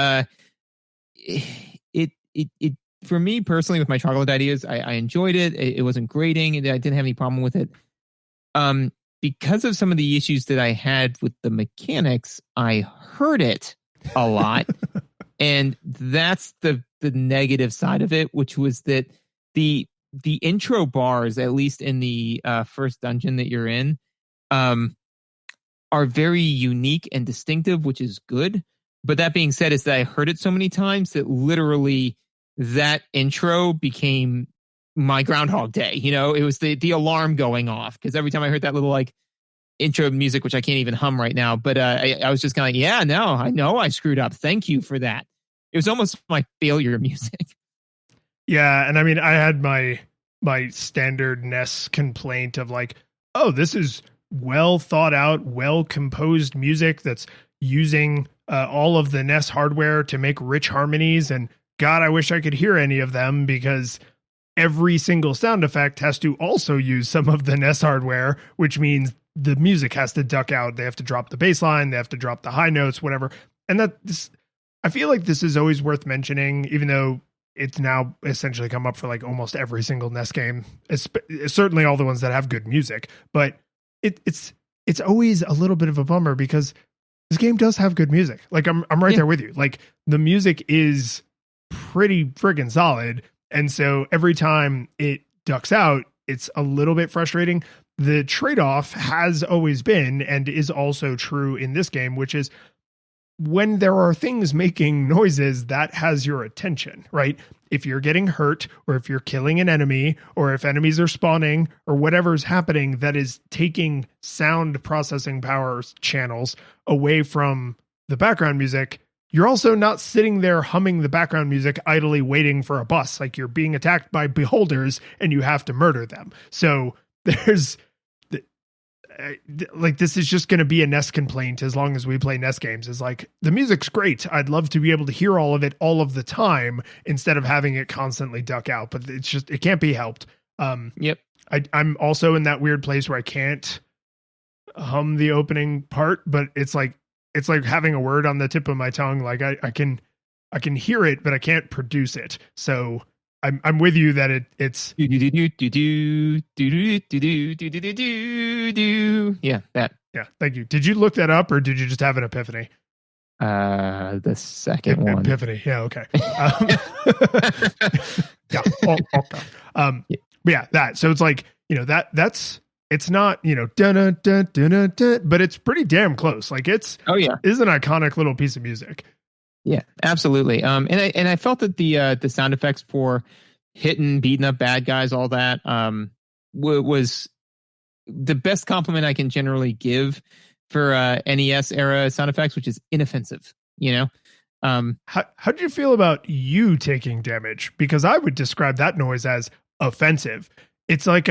it for me personally with my Troglodyte ideas, I enjoyed it. It wasn't grating. I didn't have any problem with it. Because of some of the issues that I had with the mechanics, I heard it a lot. And that's the negative side of it, which was that the intro bars, at least in the first dungeon that you're in, are very unique and distinctive, which is good. But that being said, is that I heard it so many times that literally that intro became my Groundhog Day. It was the alarm going off, because every time I heard that little like intro music, which I can't even hum right now, but I was just kind of like, yeah, no, I know I screwed up. Thank you for that. It was almost my failure music. Yeah, and I mean, I had my standard NES complaint of like, oh, this is well thought out, well composed music that's using all of the NES hardware to make rich harmonies, and God, I wish I could hear any of them, because every single sound effect has to also use some of the NES hardware, which means the music has to duck out. They have to drop the bass line, they have to drop the high notes, whatever. And I feel like this is always worth mentioning, even though it's now essentially come up for like almost every single NES game, certainly all the ones that have good music. But it's always a little bit of a bummer, because this game does have good music. Like I'm right there with you. Like the music is pretty friggin' solid. And so every time it ducks out, it's a little bit frustrating. The trade-off has always been, and is also true in this game, which is when there are things making noises, that has your attention, right? If you're getting hurt, or if you're killing an enemy, or if enemies are spawning, or whatever's happening that is taking sound processing power channels away from the background music, you're also not sitting there humming the background music idly waiting for a bus. Like, you're being attacked by beholders and you have to murder them. So there's like, this is just going to be a NES complaint as long as we play NES games, is like, the music's great. I'd love to be able to hear all of it all of the time instead of having it constantly duck out, but it's just, it can't be helped. Yep. I'm also in that weird place where I can't hum the opening part, but it's like having a word on the tip of my tongue. Like I can hear it, but I can't produce it. So I'm with you that it's yeah, that. Yeah, thank you. Did you look that up, or did you just have an epiphany? The second one. Epiphany. Yeah, okay. Yeah. Okay. But yeah, that. So it's like, that's it's not, dun, dun, dun, dun, dun, but it's pretty damn close. Like it's is an iconic little piece of music. Yeah, absolutely. And I felt that the sound effects for beating up bad guys, all that, was the best compliment I can generally give for NES era sound effects, which is inoffensive. How do you feel about you taking damage? Because I would describe that noise as offensive. It's like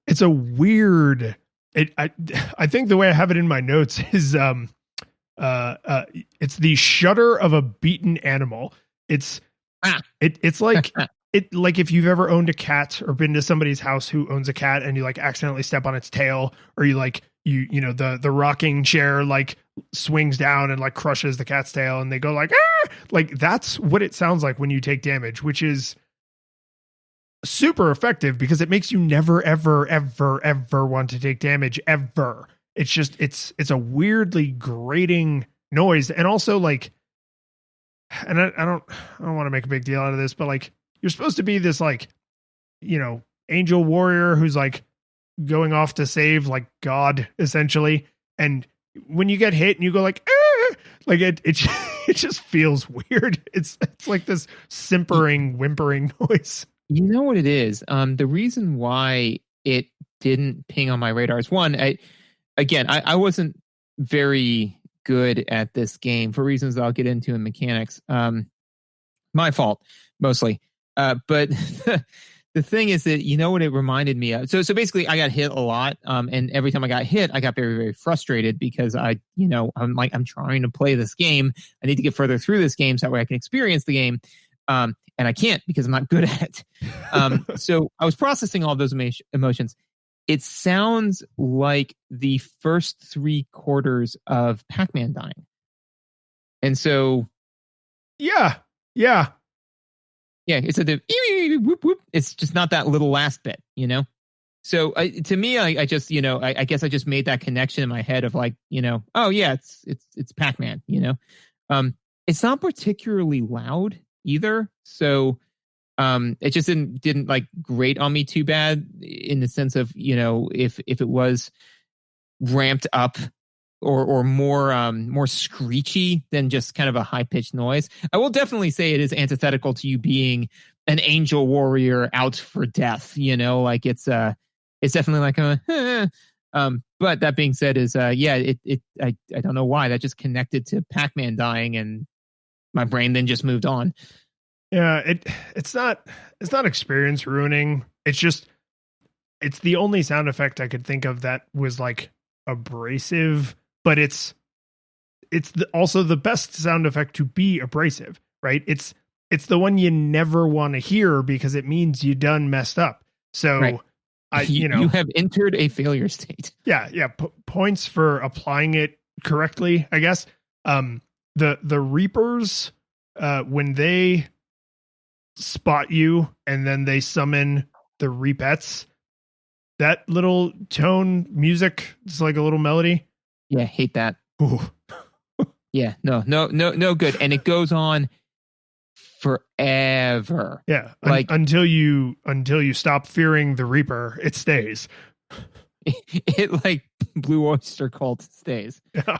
it's a weird. I think the way I have it in my notes is it's the shudder of a beaten animal. It's like like if you've ever owned a cat or been to somebody's house who owns a cat and you like accidentally step on its tail, or you like the rocking chair like swings down and like crushes the cat's tail and they go like, ah! Like that's what it sounds like when you take damage, which is super effective because it makes you never ever ever ever want to take damage ever. It's just it's a weirdly grating noise. And also like, and I don't want to make a big deal out of this, but like, you're supposed to be this like, angel warrior who's like going off to save like God essentially. And when you get hit and you go like, ah! Like it just feels weird. It's like this simpering, whimpering noise. You know what it is? The reason why it didn't ping on my radars. One, I wasn't very good at this game for reasons that I'll get into in mechanics. My fault, mostly. But the thing is that, you know what it reminded me of? So basically I got hit a lot. And every time I got hit, I got very, very frustrated because I'm trying to play this game. I need to get further through this game so that way I can experience the game. And I can't because I'm not good at it. So I was processing all of those emotions. It sounds like the first 3/4 of Pac-Man dying. And so... Yeah. It's whoop, whoop. It's just not that little last bit, you know? So to me, I just, I guess I just made that connection in my head of like, oh yeah, it's Pac-Man, it's not particularly loud either. So it just didn't like grate on me too bad in the sense of, if it was ramped up or more screechy than just kind of a high-pitched noise. I will definitely say it is antithetical to you being an angel warrior out for death, like it's definitely like but that being said is I don't know why that just connected to Pac-Man dying and my brain then just moved on. Yeah, it's not experience ruining. It's the only sound effect I could think of that was like abrasive, but it's also the best sound effect to be abrasive, right? It's the one you never want to hear because it means you done messed up. So right. You have entered a failure state. Yeah. Points for applying it correctly, I guess. The Reapers, when they spot you and then they summon the Repettes, that little tone music, it's like a little melody. Yeah, hate that. Yeah, no good. And it goes on forever. Yeah, like until you stop fearing the Reaper, it stays. It like Blue Oyster Cult stays. Yeah.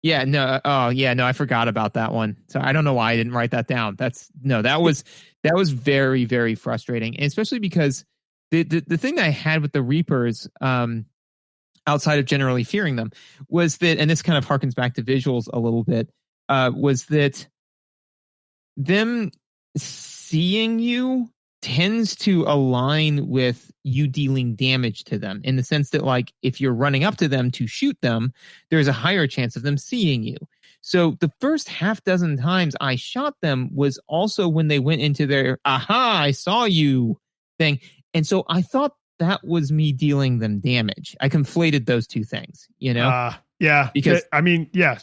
I forgot about that one. So I don't know why I didn't write that down. That was very, very frustrating, and especially because the thing that I had with the Reapers, outside of generally fearing them, was that, and this kind of harkens back to visuals a little bit, was that them seeing you tends to align with you dealing damage to them, in the sense that, like, if you're running up to them to shoot them, there's a higher chance of them seeing you. So the first half dozen times I shot them was also when they went into their "aha, I saw you" thing. And so I thought that was me dealing them damage. I conflated those two things, Yeah, because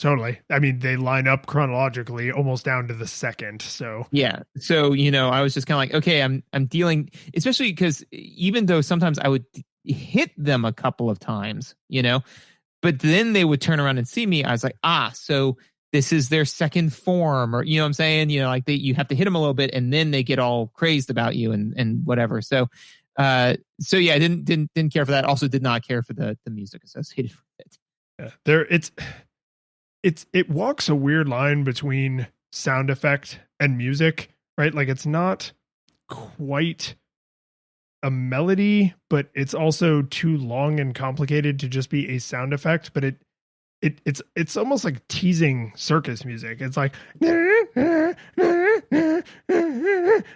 totally. I mean, they line up chronologically almost down to the second. So yeah, so I was just kind of like, okay, I'm dealing, especially because even though sometimes I would hit them a couple of times, but then they would turn around and see me. I was like, so this is their second form, or what I'm saying, like you have to hit them a little bit, and then they get all crazed about you and whatever. So yeah, I didn't care for that. Also, did not care for the music associated with it. Yeah, it walks a weird line between sound effect and music, right? Like, it's not quite a melody, but it's also too long and complicated to just be a sound effect. But it's almost like teasing circus music. It's like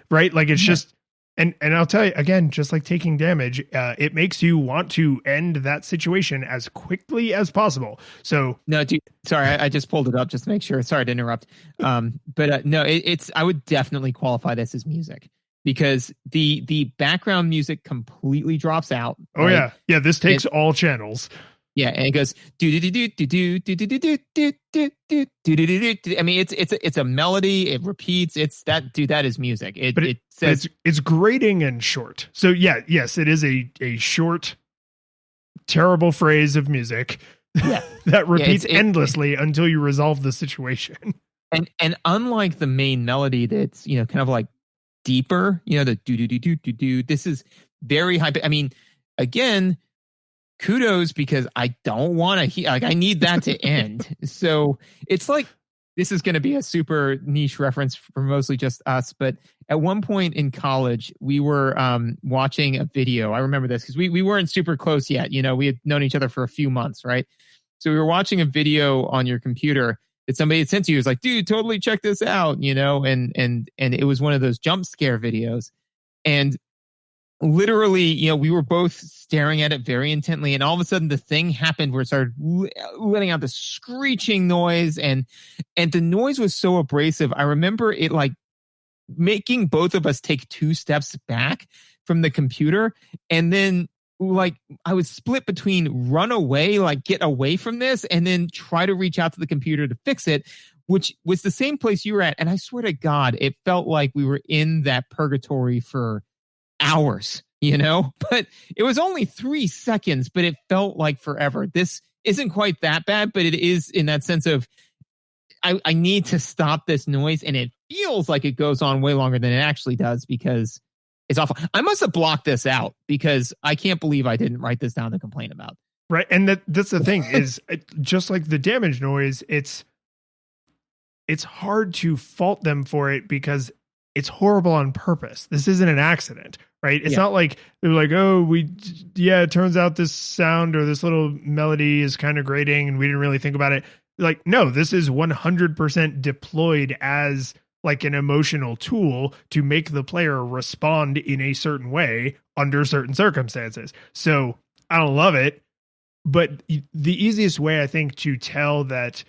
right, like it's just. And I'll tell you again, just like taking damage, it makes you want to end that situation as quickly as possible. So no, dude, sorry, I just pulled it up just to make sure. Sorry to interrupt. But no, it's I would definitely qualify this as music, because the background music completely drops out. Oh right? Yeah. This takes all channels. Yeah, and it goes do do do do do do do do do do do do do. I mean, it's a melody. It repeats. It's that, dude. That is music. It says it's grating and short. So yes, it is a short, terrible phrase of music. Yeah. That repeats endlessly until you resolve the situation. And unlike the main melody, that's kind of like deeper. The do do do do do do. This is very high. I mean, again, kudos, because I don't want to hear, like, I need that to end. So it's like this is going to be a super niche reference for mostly just us, but at one point in college, we were watching a video. I remember this because we weren't super close yet. We had known each other for a few months, right? So we were watching a video on your computer that somebody had sent to you. It was like, dude, totally check this out, and it was one of those jump scare videos. And literally, we were both staring at it very intently, and all of a sudden the thing happened where it started letting out this screeching noise, and the noise was so abrasive. I remember it like making both of us take 2 steps back from the computer, and then like I was split between run away, like get away from this, and then try to reach out to the computer to fix it, which was the same place you were at. And I swear to God, it felt like we were in that purgatory for hours, but it was only 3 seconds, but it felt like forever. This isn't quite that bad, but it is in that sense of I need to stop this noise, and it feels like it goes on way longer than it actually does because it's awful. I must have blocked this out because I can't believe I didn't write this down to complain about. Right. And that's the thing is just like the damage noise, it's hard to fault them for it because it's horrible on purpose. This isn't an accident, right? It's not like they're like, oh, it turns out this sound or this little melody is kind of grating and we didn't really think about it. Like, no, this is 100% deployed as like an emotional tool to make the player respond in a certain way under certain circumstances. So I don't love it, but the easiest way I think to tell that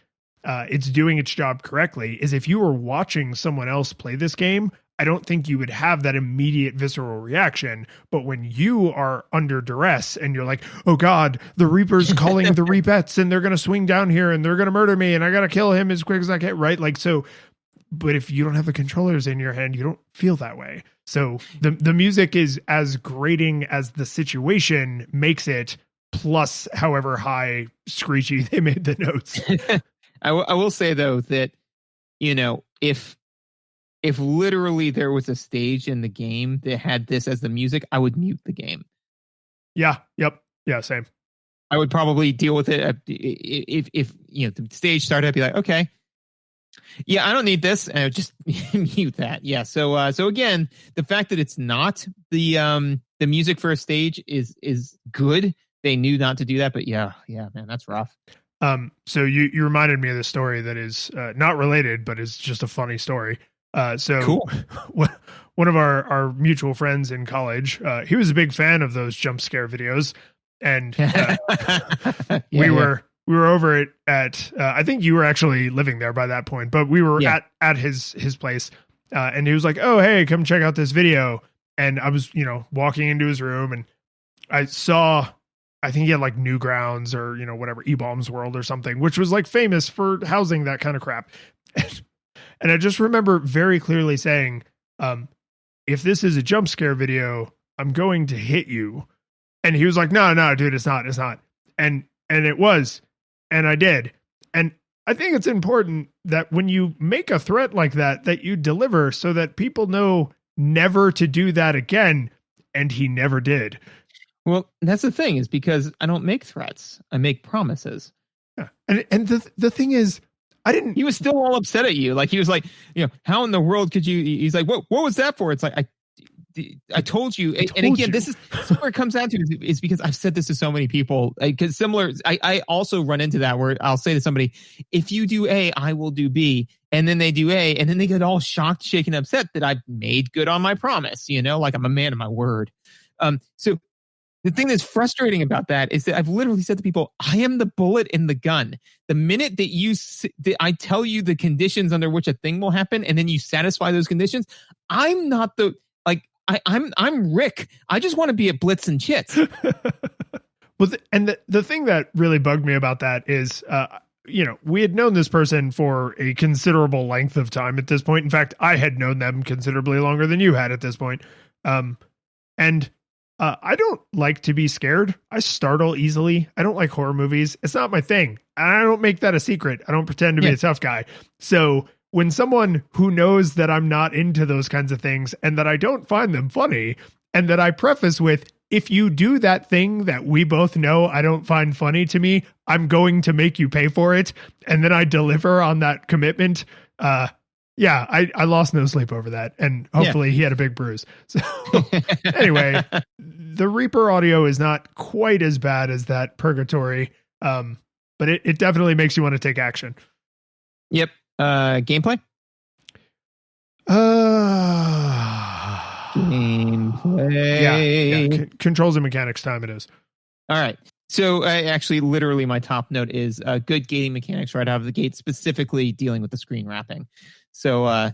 it's doing its job correctly is if you were watching someone else play this game, I don't think you would have that immediate visceral reaction. But when you are under duress and you're like, oh God, the Reaper's calling the Reapettes and they're going to swing down here and they're going to murder me and I got to kill him as quick as I can. Right. Like, so, but if you don't have the controllers in your hand, you don't feel that way. So the music is as grating as the situation makes it, plus however high screechy they made the notes. I will say though that, if literally there was a stage in the game that had this as the music, I would mute the game. Yeah. Yep. Yeah. Same. I would probably deal with it if the stage started. I'd be like, okay, yeah, I don't need this, and I would just mute that. Yeah. So again, the fact that it's not the music for a stage is good. They knew not to do that, but yeah, man, that's rough. So you reminded me of this story that is not related, but is just a funny story. So cool. One of our mutual friends in college, he was a big fan of those jump scare videos, and we were over at I think you were actually living there by that point, but we were at his place, and he was like, "Oh, hey, come check out this video." And I was walking into his room, and I saw, I think he had like Newgrounds or whatever, E-Bombs World or something, which was like famous for housing that kind of crap. And I just remember very clearly saying, if this is a jump scare video, I'm going to hit you. And he was like, no, dude, it's not. And it was. And I did. And I think it's important that when you make a threat like that, that you deliver so that people know never to do that again. And he never did. Well, that's the thing, is because I don't make threats. I make promises. Yeah. And the thing is, he was still all upset at you. Like, he was like, how in the world could you? He's like, what was that for? It's like, I told you. And again, this is where it comes down to is because I've said this to so many people. Because I also run into that where I'll say to somebody, if you do A, I will do B. And then they do A, and then they get all shocked, shaken, upset that I've made good on my promise. Like I'm a man of my word. So the thing that's frustrating about that is that I've literally said to people, I am the bullet in the gun. The minute that I tell you the conditions under which a thing will happen, and then you satisfy those conditions, I'm not I'm Rick. I just want to be at Blitz and Chits. Well, and the thing that really bugged me about that is, we had known this person for a considerable length of time at this point. In fact, I had known them considerably longer than you had at this point. I don't like to be scared. I startle easily. I don't like horror movies. It's not my thing. I don't make that a secret. I don't pretend to be a tough guy. So when someone who knows that I'm not into those kinds of things and that I don't find them funny, and that I preface with, if you do that thing that we both know I don't find funny to me, I'm going to make you pay for it. And then I deliver on that commitment. Yeah, I lost no sleep over that. And hopefully he had a big bruise. So anyway, the Reaper audio is not quite as bad as that Purgatory. But it definitely makes you want to take action. Yep. Gameplay? Gameplay. Yeah. Controls and mechanics time it is. All right. So actually, literally, my top note is good gating mechanics right out of the gate, specifically dealing with the screen wrapping. So,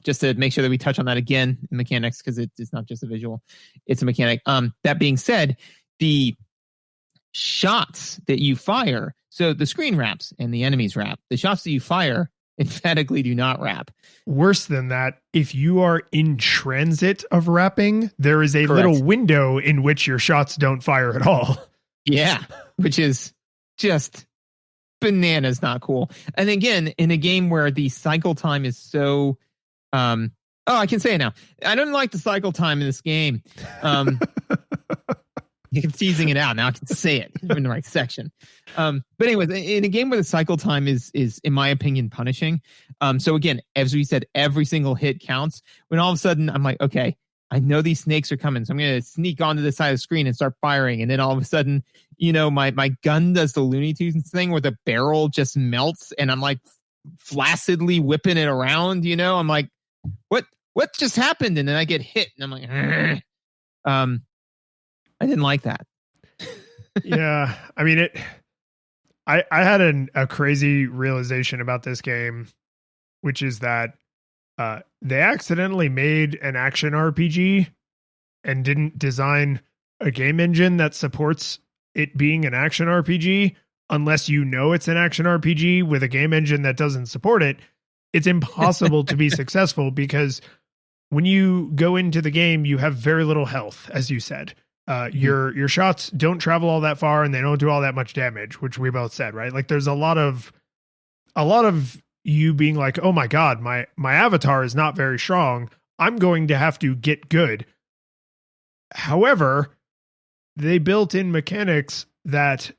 just to make sure that we touch on that again, mechanics, because it's not just a visual, it's a mechanic. That being said, the shots that you fire, so the screen wraps and the enemies wrap, the shots that you fire emphatically do not wrap. Worse than that, if you are in transit of wrapping, there is a Correct. little window in which your shots don't fire at all. Yeah, which is just bananas, not cool. And again, in a game where the cycle time is so I can say it now. I don't like the cycle time in this game. I'm teasing it out. Now I can say it in the right section. But anyways, in a game where the cycle time is in my opinion, punishing. So again, as we said, every single hit counts. When all of a sudden I'm like, okay, I know these snakes are coming, so I'm going to sneak onto the side of the screen and start firing. And then all of a sudden, my gun does the Looney Tunes thing where the barrel just melts and I'm like flaccidly whipping it around, I'm like, what just happened? And then I get hit and I'm like, I didn't like that. Yeah. I mean, I had a crazy realization about this game, which is that they accidentally made an action RPG and didn't design a game engine that supports it being an action RPG. Unless you know it's an action RPG with a game engine that doesn't support it, it's impossible to be successful because when you go into the game, you have very little health, as you said. Your shots don't travel all that far and they don't do all that much damage, which we both said, right? Like there's a lot of you being like, oh my God, my avatar is not very strong. I'm going to have to get good. However, they built in mechanics that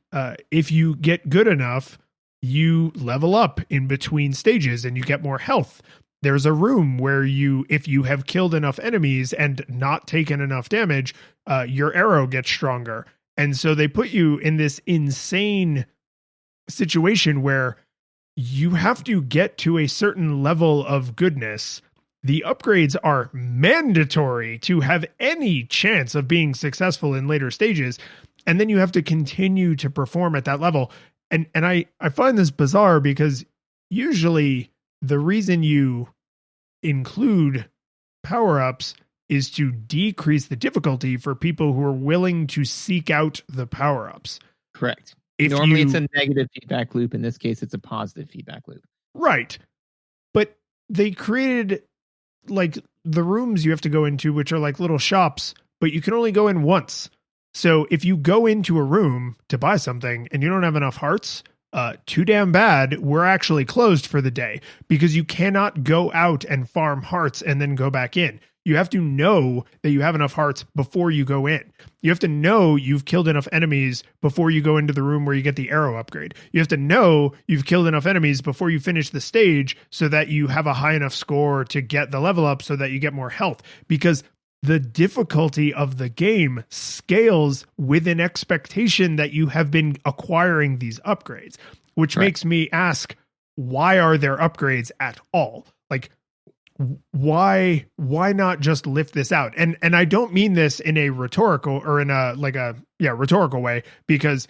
if you get good enough, you level up in between stages and you get more health. There's a room where if you have killed enough enemies and not taken enough damage, your arrow gets stronger. And so they put you in this insane situation where you have to get to a certain level of goodness. The upgrades are mandatory to have any chance of being successful in later stages. And then you have to continue to perform at that level. And I find this bizarre because usually the reason you include power-ups is to decrease the difficulty for people who are willing to seek out the power-ups. Correct. Normally it's a negative feedback loop. In this case, it's a positive feedback loop. Right. But they created like the rooms you have to go into, which are like little shops, but you can only go in once. So if you go into a room to buy something and you don't have enough hearts, too damn bad, we're actually closed for the day because you cannot go out and farm hearts and then go back in. You have to know that you have enough hearts before you go in. You have to know you've killed enough enemies before you go into the room where you get the arrow upgrade. You have to know you've killed enough enemies before you finish the stage so that you have a high enough score to get the level up so that you get more health. Because the difficulty of the game scales with an expectation that you have been acquiring these upgrades, which makes me ask, why are there upgrades at all? Like, why not just lift this out? And I don't mean this in a rhetorical or in a rhetorical way, because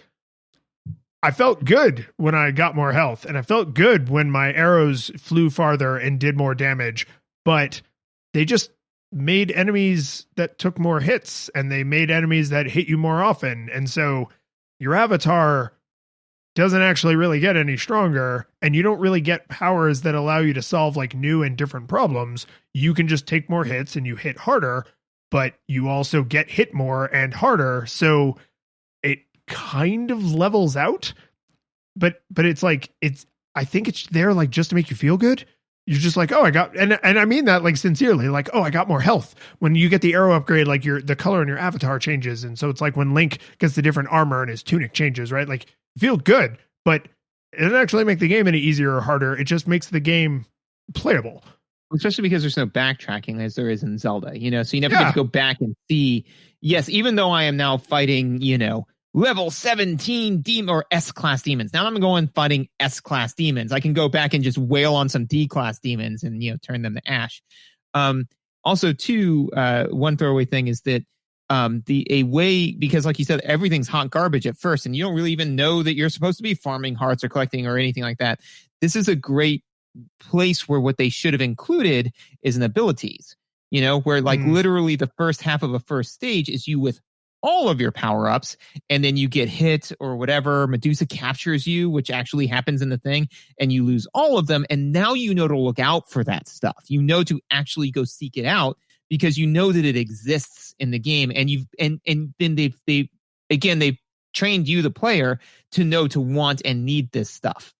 I felt good when I got more health and I felt good when my arrows flew farther and did more damage, but they just made enemies that took more hits and they made enemies that hit you more often. And so your avatar doesn't actually really get any stronger and you don't really get powers that allow you to solve like new and different problems. You can just take more hits and you hit harder, but you also get hit more and harder. So it kind of levels out, but it's like, I think it's there like just to make you feel good. you're just like, oh, I got, and I mean that like sincerely, like, oh, I got more health. When you get the arrow upgrade, like the color in your avatar changes. And so it's like when Link gets the different armor and his tunic changes, right? Like you feel good, but it doesn't actually make the game any easier or harder. It just makes the game playable. Especially because there's no backtracking as there is in Zelda, so you never get to go back and see. Yes, even though I am now fighting, level 17 demon or S-class demons. Now I'm going fighting S-class demons. I can go back and just wail on some D-class demons and, turn them to ash. Also, too, one throwaway thing is that because like you said, everything's hot garbage at first, and you don't really even know that you're supposed to be farming hearts or collecting or anything like that. This is a great place where what they should have included is an abilities, where like literally the first half of a first stage is you with all of your power-ups, and then you get hit or whatever, Medusa captures you, which actually happens in the thing, and you lose all of them, and now you know to look out for that stuff. You know to actually go seek it out because you know that it exists in the game, and then they've trained you, the player, to know to want and need this stuff,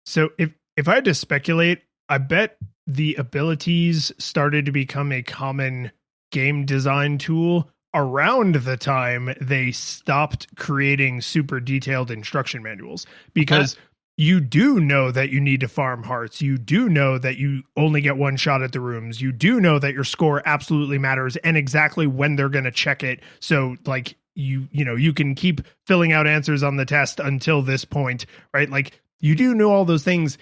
So if I had to speculate, I bet the abilities started to become a common game design tool around the time they stopped creating super detailed instruction manuals, because you do know that you need to farm hearts. You do know that you only get one shot at the rooms. You do know that your score absolutely matters and exactly when they're going to check it. So like you can keep filling out answers on the test until this point, right? Like you do know all those things.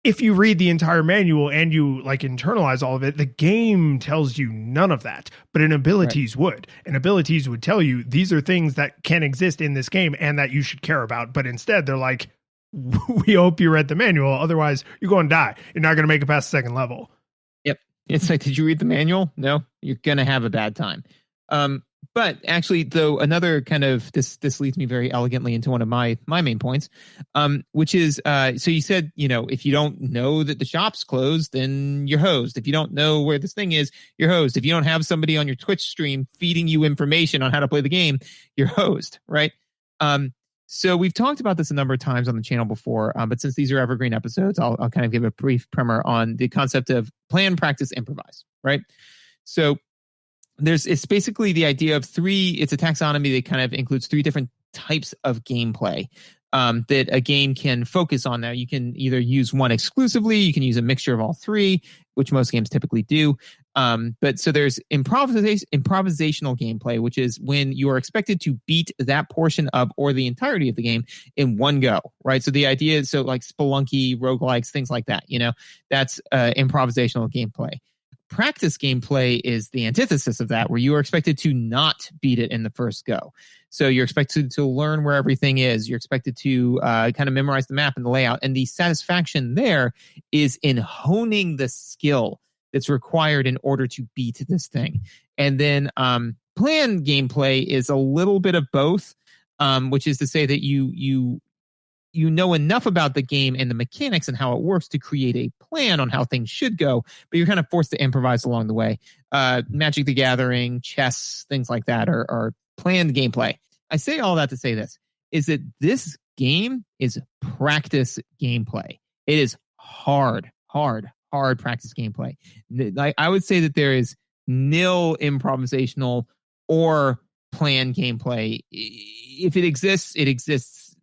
If you read the entire manual and you like internalize all of it, the game tells you none of that, but an abilities would. And abilities would tell you these are things that can exist in this game and that you should care about. But instead they're like, we hope you read the manual. Otherwise you're going to die. You're not going to make it past the second level. Yep. It's like, did you read the manual? No, you're going to have a bad time. But actually, though, another kind of this leads me very elegantly into one of my main points, which is so you said, if you don't know that the shop's closed, then you're hosed. If you don't know where this thing is, you're hosed. If you don't have somebody on your Twitch stream feeding you information on how to play the game, you're hosed, right? So we've talked about this a number of times on the channel before, but since these are evergreen episodes, I'll kind of give a brief primer on the concept of plan, practice, improvise, right? So it's basically the idea of it's a taxonomy that kind of includes three different types of gameplay that a game can focus on. Now, you can either use one exclusively, you can use a mixture of all three, which most games typically do. But so there's improvisational gameplay, which is when you are expected to beat that portion of or the entirety of the game in one go, right? So the idea is like Spelunky, roguelikes, things like that, that's improvisational gameplay. Practice gameplay is the antithesis of that, where you are expected to not beat it in the first go. So you're expected to learn where everything is. You're expected to kind of memorize the map and the layout. And the satisfaction there is in honing the skill that's required in order to beat this thing. And then plan gameplay is a little bit of both, which is to say that you know enough about the game and the mechanics and how it works to create a plan on how things should go, but you're kind of forced to improvise along the way. Magic the Gathering, chess, things like that are planned gameplay. I say all that to say this, is that this game is practice gameplay. It is hard practice gameplay. I would say that there is nil improvisational or planned gameplay. If it exists, it exists.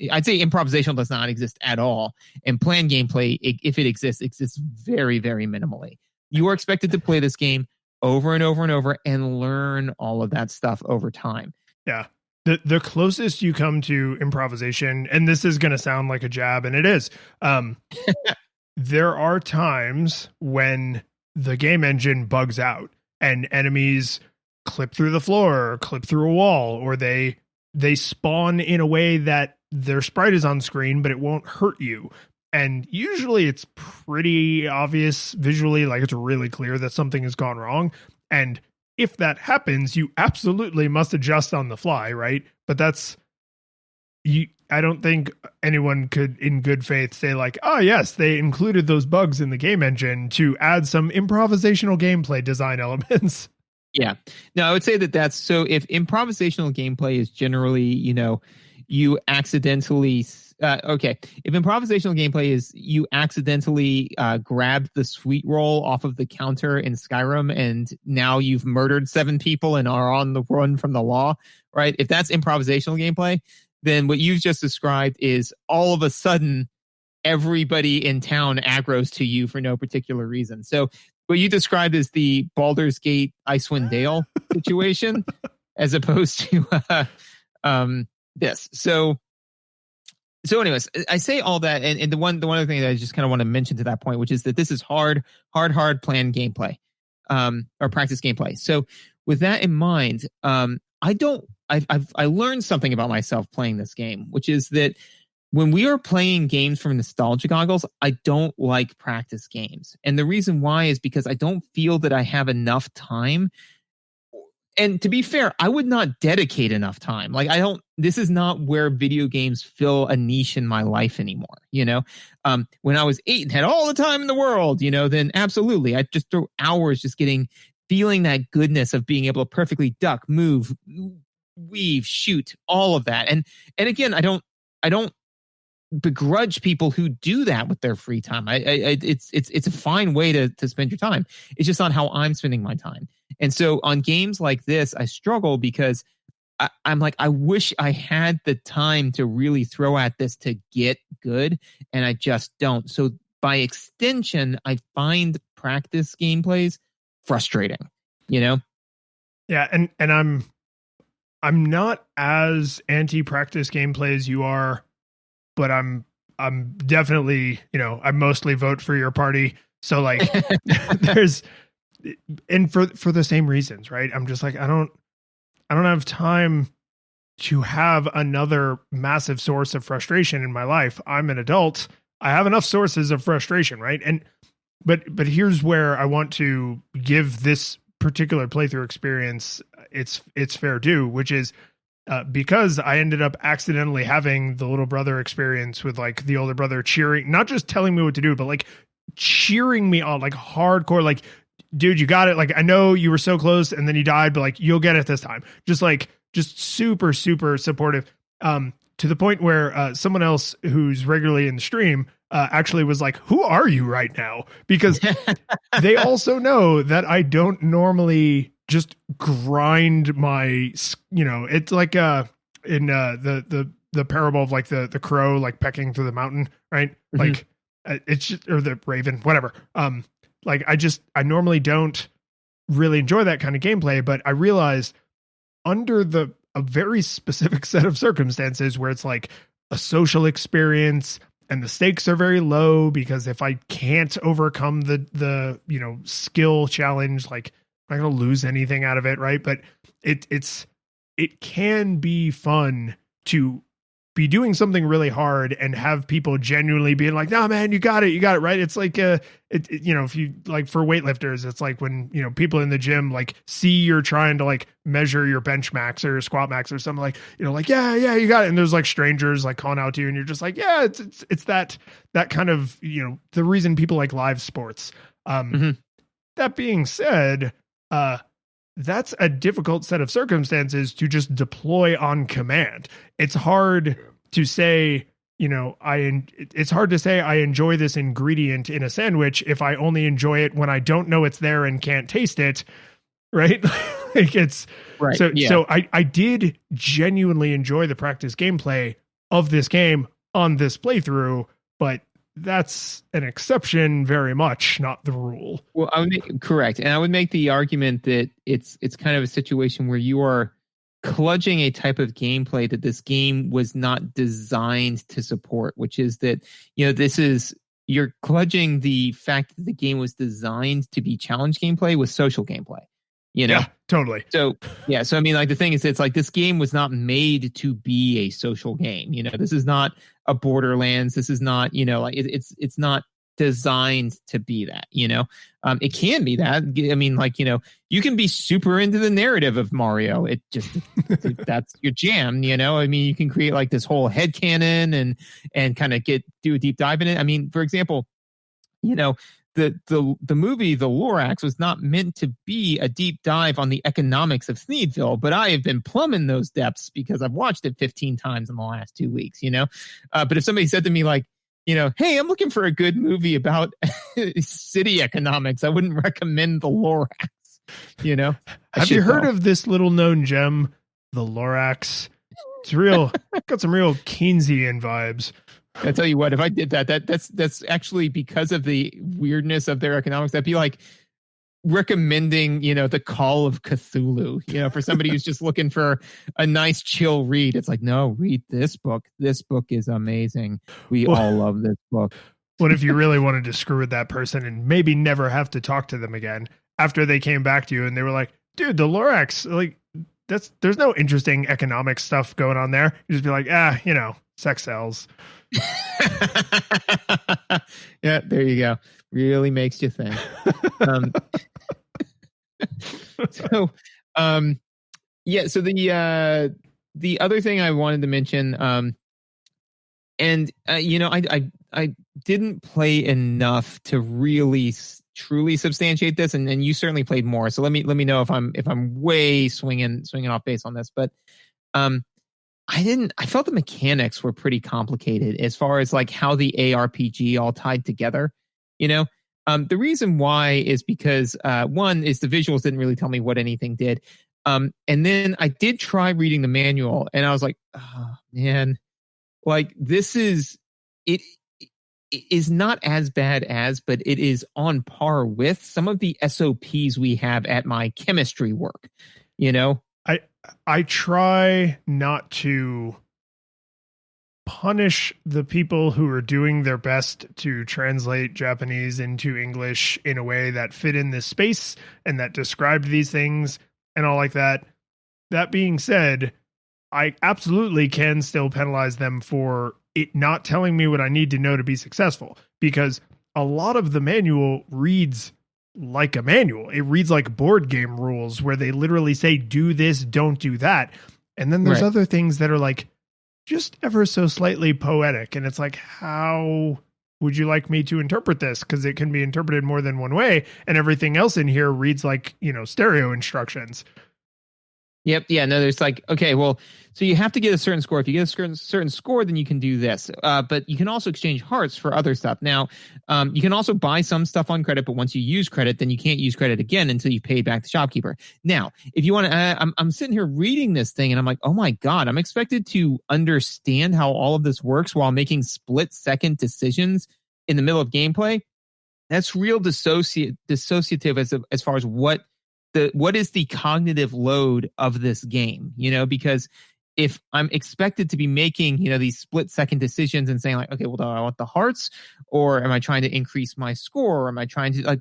I'd say improvisational does not exist at all. And planned gameplay, if it exists very, very minimally. You are expected to play this game over and over and over and learn all of that stuff over time. Yeah. The closest you come to improvisation, and this is going to sound like a jab, and it is, there are times when the game engine bugs out and enemies clip through the floor or clip through a wall, or they spawn in a way that their sprite is on screen, but it won't hurt you. And usually it's pretty obvious visually, like it's really clear that something has gone wrong. And if that happens, you absolutely must adjust on the fly, right? But I don't think anyone could in good faith say like, oh yes, they included those bugs in the game engine to add some improvisational gameplay design elements. Yeah. No, I would say that's so if improvisational gameplay is generally, you accidentally okay. If improvisational gameplay is you accidentally grabbed the sweet roll off of the counter in Skyrim and now you've murdered 7 people and are on the run from the law, right? If that's improvisational gameplay, then what you've just described is all of a sudden everybody in town aggros to you for no particular reason. So what you described is the Baldur's Gate Icewind Dale situation as opposed to this. So anyways, I say all that, and the one other thing that I just kind of want to mention to that point, which is that this is hard planned gameplay, or practice gameplay. So with that in mind, I learned something about myself playing this game, which is that when we are playing games from nostalgia goggles, I don't like practice games. And the reason why is because I don't feel that I have enough time. And to be fair, I would not dedicate enough time. Like this is not where video games fill a niche in my life anymore. When I was 8 and had all the time in the world, then absolutely. I'd just throw hours just feeling that goodness of being able to perfectly duck, move, weave, shoot, all of that. And again, I don't begrudge people who do that with their free time. It's a fine way to spend your time. It's just not how I'm spending my time. And so on games like this, I struggle because I'm like, I wish I had the time to really throw at this to get good, and I just don't. So by extension, I find practice gameplays frustrating, Yeah, and I'm not as anti-practice gameplay as you are, but I'm definitely, I mostly vote for your party. So like and for the same reasons, right? I'm just like, I don't have time to have another massive source of frustration in my life. I'm an adult. I have enough sources of frustration, right? And but here's where I want to give this particular playthrough experience its fair due, which is because I ended up accidentally having the little brother experience with like the older brother cheering, not just telling me what to do, but like cheering me on, like hardcore, like, dude, you got it. Like, I know you were so close and then you died, but like, you'll get it this time. Just super, super supportive. To the point where someone else who's regularly in the stream actually was like, who are you right now? Because they also know that I don't normally just grind my, it's like in the parable of like the crow like pecking through the mountain, right? Mm-hmm. Like it's just, or the raven, whatever. Like I normally don't really enjoy that kind of gameplay, but I realized under a very specific set of circumstances where it's like a social experience and the stakes are very low, because if I can't overcome the skill challenge, like I'm not going to lose anything out of it. Right. But it can be fun to be doing something really hard and have people genuinely being like, no, man, you got it. Right. It's like, if you like for weightlifters, it's like when, people in the gym, like see you're trying to like measure your bench max or your squat max or something, like, like, yeah, you got it. And there's like strangers like calling out to you and you're just like, yeah, it's that kind of, the reason people like live sports. That being said, that's a difficult set of circumstances to just deploy on command. It's hard to say, it's hard to say I enjoy this ingredient in a sandwich if I only enjoy it when I don't know it's there and can't taste it. Right. Like it's right. So I did genuinely enjoy the practice gameplay of this game on this playthrough, but that's an exception, very much not the rule. Well, correct. And I would make the argument that it's kind of a situation where you are cludging a type of gameplay that this game was not designed to support, which is that, you're cludging the fact that the game was designed to be challenge gameplay with social gameplay. Yeah, totally. So I mean, like the thing is, it's like this game was not made to be a social game. This is not a Borderlands. This is not, like it's not designed to be that. It can be that. I mean, like, you can be super into the narrative of Mario. It just that's your jam. I mean, you can create like this whole headcanon and kind of do a deep dive in it. I mean, for example, the movie The Lorax was not meant to be a deep dive on the economics of Sneedville, but I have been plumbing those depths because I've watched it 15 times in the last 2 weeks, but if somebody said to me like, hey, I'm looking for a good movie about city economics, I wouldn't recommend The Lorax. Have you heard of this little known gem, The Lorax? It's got some real Keynesian vibes. I tell you what, if I did that's actually because of the weirdness of their economics. That'd be like recommending, the Call of Cthulhu, for somebody who's just looking for a nice chill read. It's like, no, read this book. This book is amazing. We all love this book. What if you really wanted to screw with that person and maybe never have to talk to them again after they came back to you and they were like, dude, the Lorax, like there's no interesting economic stuff going on there. You just be like, sex sells. Yeah, there you go. Really makes you think. So the other thing I wanted to mention, I didn't play enough to really truly substantiate this, and you certainly played more. So let me know if I'm way swinging off base on this, but I felt the mechanics were pretty complicated as far as like how the ARPG all tied together. The reason why is because one is the visuals didn't really tell me what anything did. And then I did try reading the manual and I was like, oh man, like this is, it is not as bad as, but it is on par with some of the SOPs we have at my chemistry work, I try not to punish the people who are doing their best to translate Japanese into English in a way that fit in this space and that described these things and all like that. That being said, I absolutely can still penalize them for it not telling me what I need to know to be successful, because a lot of the manual reads like a manual. It reads like board game rules where they literally say, do this, don't do that. And then there's other things that are like just ever so slightly poetic. And it's like, how would you like me to interpret this? Because it can be interpreted more than one way. And everything else in here reads like, stereo instructions. Yep. Yeah. No, there's like, okay, well, so you have to get a certain score. If you get a certain score, then you can do this. But you can also exchange hearts for other stuff. Now, you can also buy some stuff on credit, but once you use credit, then you can't use credit again until you pay back the shopkeeper. Now, if you want to, I'm sitting here reading this thing and I'm like, oh my God, I'm expected to understand how all of this works while making split-second decisions in the middle of gameplay. That's real dissociative as far as what is the cognitive load of this game, because if I'm expected to be making, these split-second decisions and saying like, okay, well, do I want the hearts, or am I trying to increase my score? Or am I trying to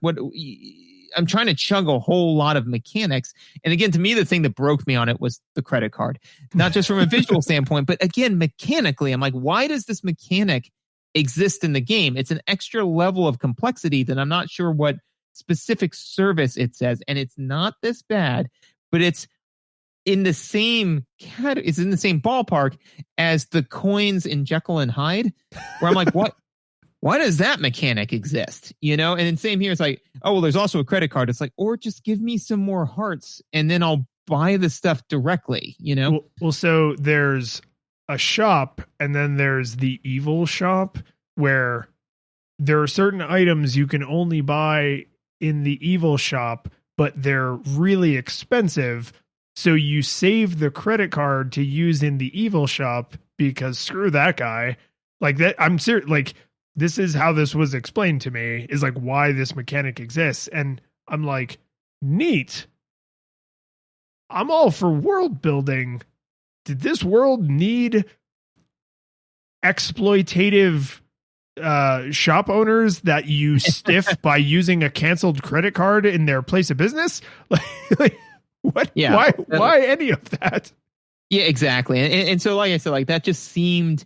I'm trying to chug a whole lot of mechanics. And again, to me, the thing that broke me on it was the credit card, not just from a visual standpoint, but again, mechanically, I'm like, why does this mechanic exist in the game? It's an extra level of complexity that I'm not sure what specific service it says, and it's not this bad, but it's in the same it's in the same ballpark as the coins in Jekyll and Hyde, where I'm like, what? Why does that mechanic exist? And then same here, it's like, oh well, there's also a credit card. It's like, or just give me some more hearts, and then I'll buy the stuff directly. Well, so there's a shop, and then there's the evil shop, where there are certain items you can only buy in the evil shop, but they're really expensive. So you save the credit card to use in the evil shop because screw that guy. Like that, I'm serious. Like this is how this was explained to me, is like why this mechanic exists. And I'm like, neat. I'm all for world building. Did this world need exploitative shop owners that you stiff by using a canceled credit card in their place of business? Like what? Yeah. Why any of that? Yeah, exactly. And so, like I said, like that just seemed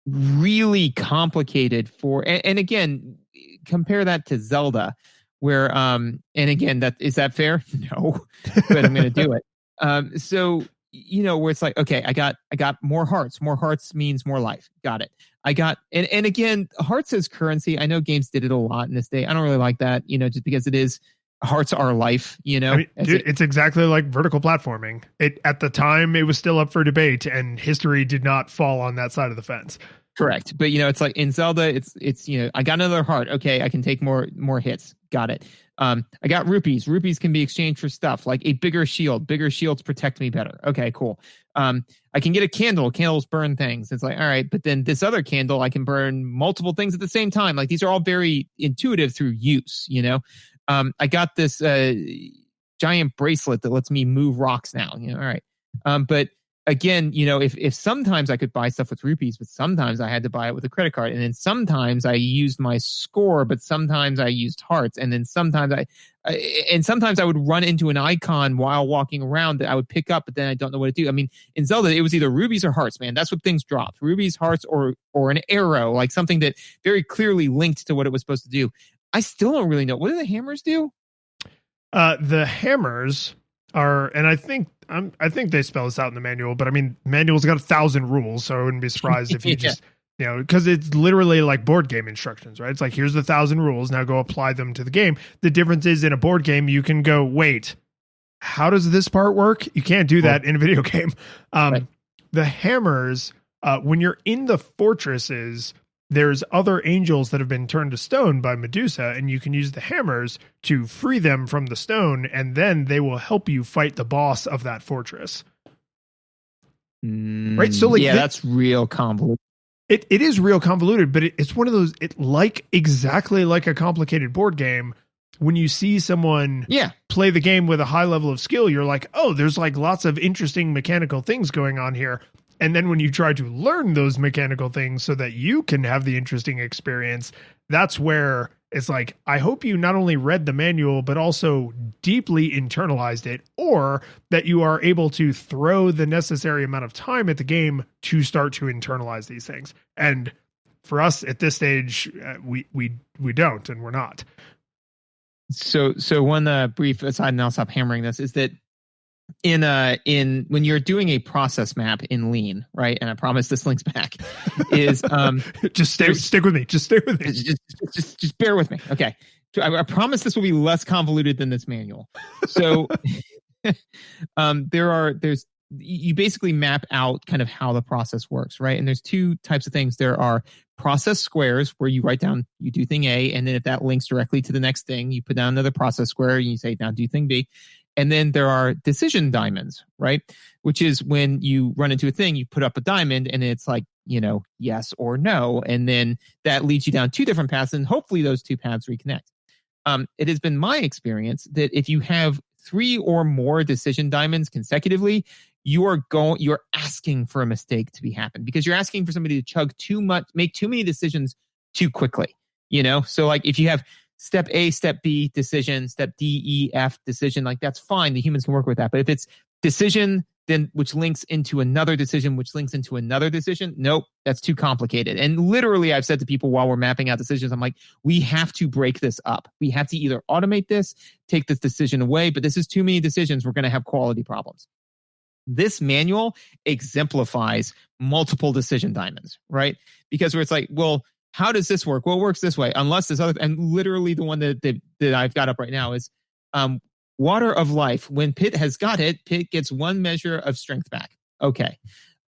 really complicated and again, compare that to Zelda, where and again, is that fair? No, but I'm going to do it. So where it's like, okay, I got more hearts. More hearts means more life. Got it. I got, and again, hearts as currency. I know games did it a lot in this day. I don't really like that, just because it is hearts are life, I mean, dude, it's exactly like vertical platforming. At the time, it was still up for debate, and history did not fall on that side of the fence. Correct. But it's like in Zelda, it's I got another heart. Okay, I can take more hits. Got it. I got rupees. Rupees can be exchanged for stuff like a bigger shield. Bigger shields protect me better. Okay, cool. I can get a candle. Candles burn things. It's like, all right, but then this other candle, I can burn multiple things at the same time. Like these are all very intuitive through use, I got this giant bracelet that lets me move rocks now. All right. But again, if sometimes I could buy stuff with rupees, but sometimes I had to buy it with a credit card. And then sometimes I used my score, but sometimes I used hearts. And then sometimes I would run into an icon while walking around that I would pick up, but then I don't know what to do. I mean, in Zelda, it was either rubies or hearts, man. That's what things dropped. Rubies, hearts, or an arrow, like something that very clearly linked to what it was supposed to do. I still don't really know. What do the hammers do? The hammers are, and I think they spell this out in the manual, but I mean, manual's got 1,000 rules, so I wouldn't be surprised if you just, because it's literally like board game instructions, right? It's like, here's the 1,000 rules, now go apply them to the game. The difference is in a board game, you can go, wait, how does this part work? You can't do that in a video game. Right. The hammers, when you're in the fortresses, there's other angels that have been turned to stone by Medusa, and you can use the hammers to free them from the stone, and then they will help you fight the boss of that fortress. Right? So like, that's real convoluted. It is real convoluted, but it's one of those, exactly like a complicated board game. When you see someone play the game with a high level of skill, you're like, oh, there's like lots of interesting mechanical things going on here. And then when you try to learn those mechanical things so that you can have the interesting experience, that's where it's like, I hope you not only read the manual, but also deeply internalized it, or that you are able to throw the necessary amount of time at the game to start to internalize these things. And for us at this stage, we don't, and we're not. So one brief aside, and I'll stop hammering this, is that in when you're doing a process map in Lean, right? And I promise this links back, is just stick with me. Just stay with me. Just bear with me. Okay. I promise this will be less convoluted than this manual. So you basically map out kind of how the process works, right? And there's two types of things. There are process squares where you write down, you do thing A, and then if that links directly to the next thing, you put down another process square and you say, now do thing B. And then there are decision diamonds, right? Which is when you run into a thing, you put up a diamond and it's like, yes or no. And then that leads you down two different paths, and hopefully those two paths reconnect. It has been my experience that if you have 3 or more decision diamonds consecutively, you're asking for a mistake to be happen, because you're asking for somebody to chug too much, make too many decisions too quickly. So like if you have step A, step B, decision, step D, E, F, decision, like that's fine. The humans can work with that. But if it's decision, then which links into another decision, which links into another decision, nope, that's too complicated. And literally I've said to people while we're mapping out decisions, I'm like, we have to break this up. We have to either automate this, take this decision away, but this is too many decisions. We're going to have quality problems. This manual exemplifies multiple decision diamonds, right? Because where it's like, well, how does this work? Well, it works this way, unless this other, and literally the one that I've got up right now is water of life. When Pit has got it, Pit gets 1 measure of strength back. Okay.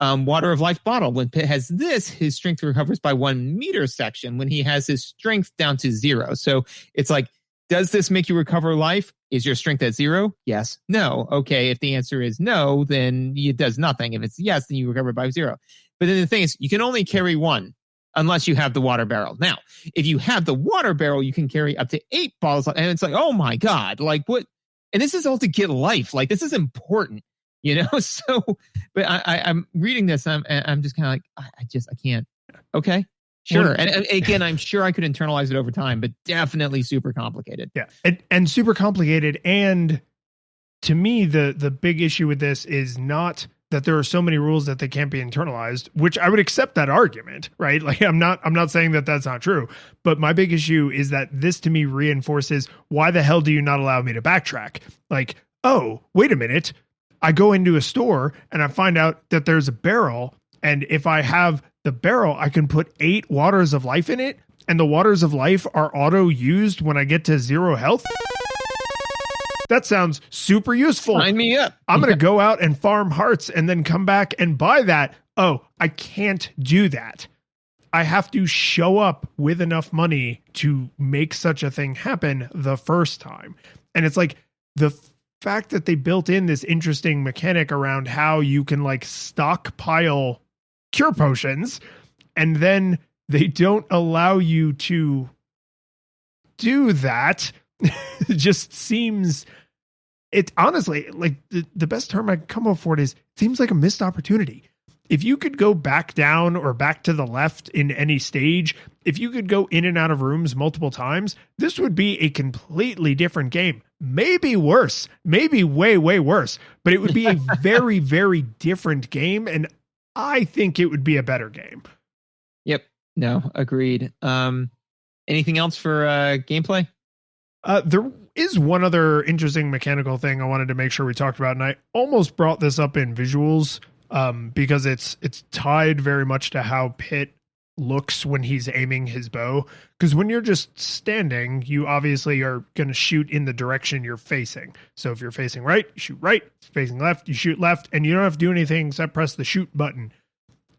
Water of life bottle. When Pit has this, his strength recovers by 1 meter section when he has his strength down to 0. So it's like, does this make you recover life? Is your strength at 0? Yes. No. Okay. If the answer is no, then it does nothing. If it's yes, then you recover by 0. But then the thing is, you can only carry 1. Unless you have the water barrel. Now, if you have the water barrel, you can carry up to 8 bottles. And it's like, oh my God, like what? And this is all to get life. Like this is important, So, but I'm reading this. I'm just kind of like, I can't. Okay, sure. Well, and again, I'm sure I could internalize it over time, but definitely super complicated. Yeah, and super complicated. And to me, the big issue with this is not that there are so many rules that they can't be internalized, which I would accept that argument, right? Like I'm not saying that that's not true, but my big issue is that this to me reinforces, why the hell do you not allow me to backtrack? Like, oh, wait a minute. I go into a store and I find out that there's a barrel, and if I have the barrel, I can put 8 waters of life in it, and the waters of life are auto used when I get to 0 health. That sounds super useful. Sign me up. I'm going to go out and farm hearts and then come back and buy that. Oh, I can't do that. I have to show up with enough money to make such a thing happen the first time. And it's like the fact that they built in this interesting mechanic around how you can like stockpile cure potions, and then they don't allow you to do that. It just seems, it honestly, like the best term I can come up for it is, seems like a missed opportunity. If you could go back down or back to the left in any stage, if you could go in and out of rooms multiple times, this would be a completely different game. Maybe worse, maybe way, way worse, but it would be a very, very different game. And I think it would be a better game. Yep. No, agreed. Anything else for gameplay? There is one other interesting mechanical thing I wanted to make sure we talked about, and I almost brought this up in visuals because it's tied very much to how Pitt looks when he's aiming his bow. Because when you're just standing, you obviously are going to shoot in the direction you're facing. So if you're facing right, you shoot right. Facing left, you shoot left, and you don't have to do anything except press the shoot button.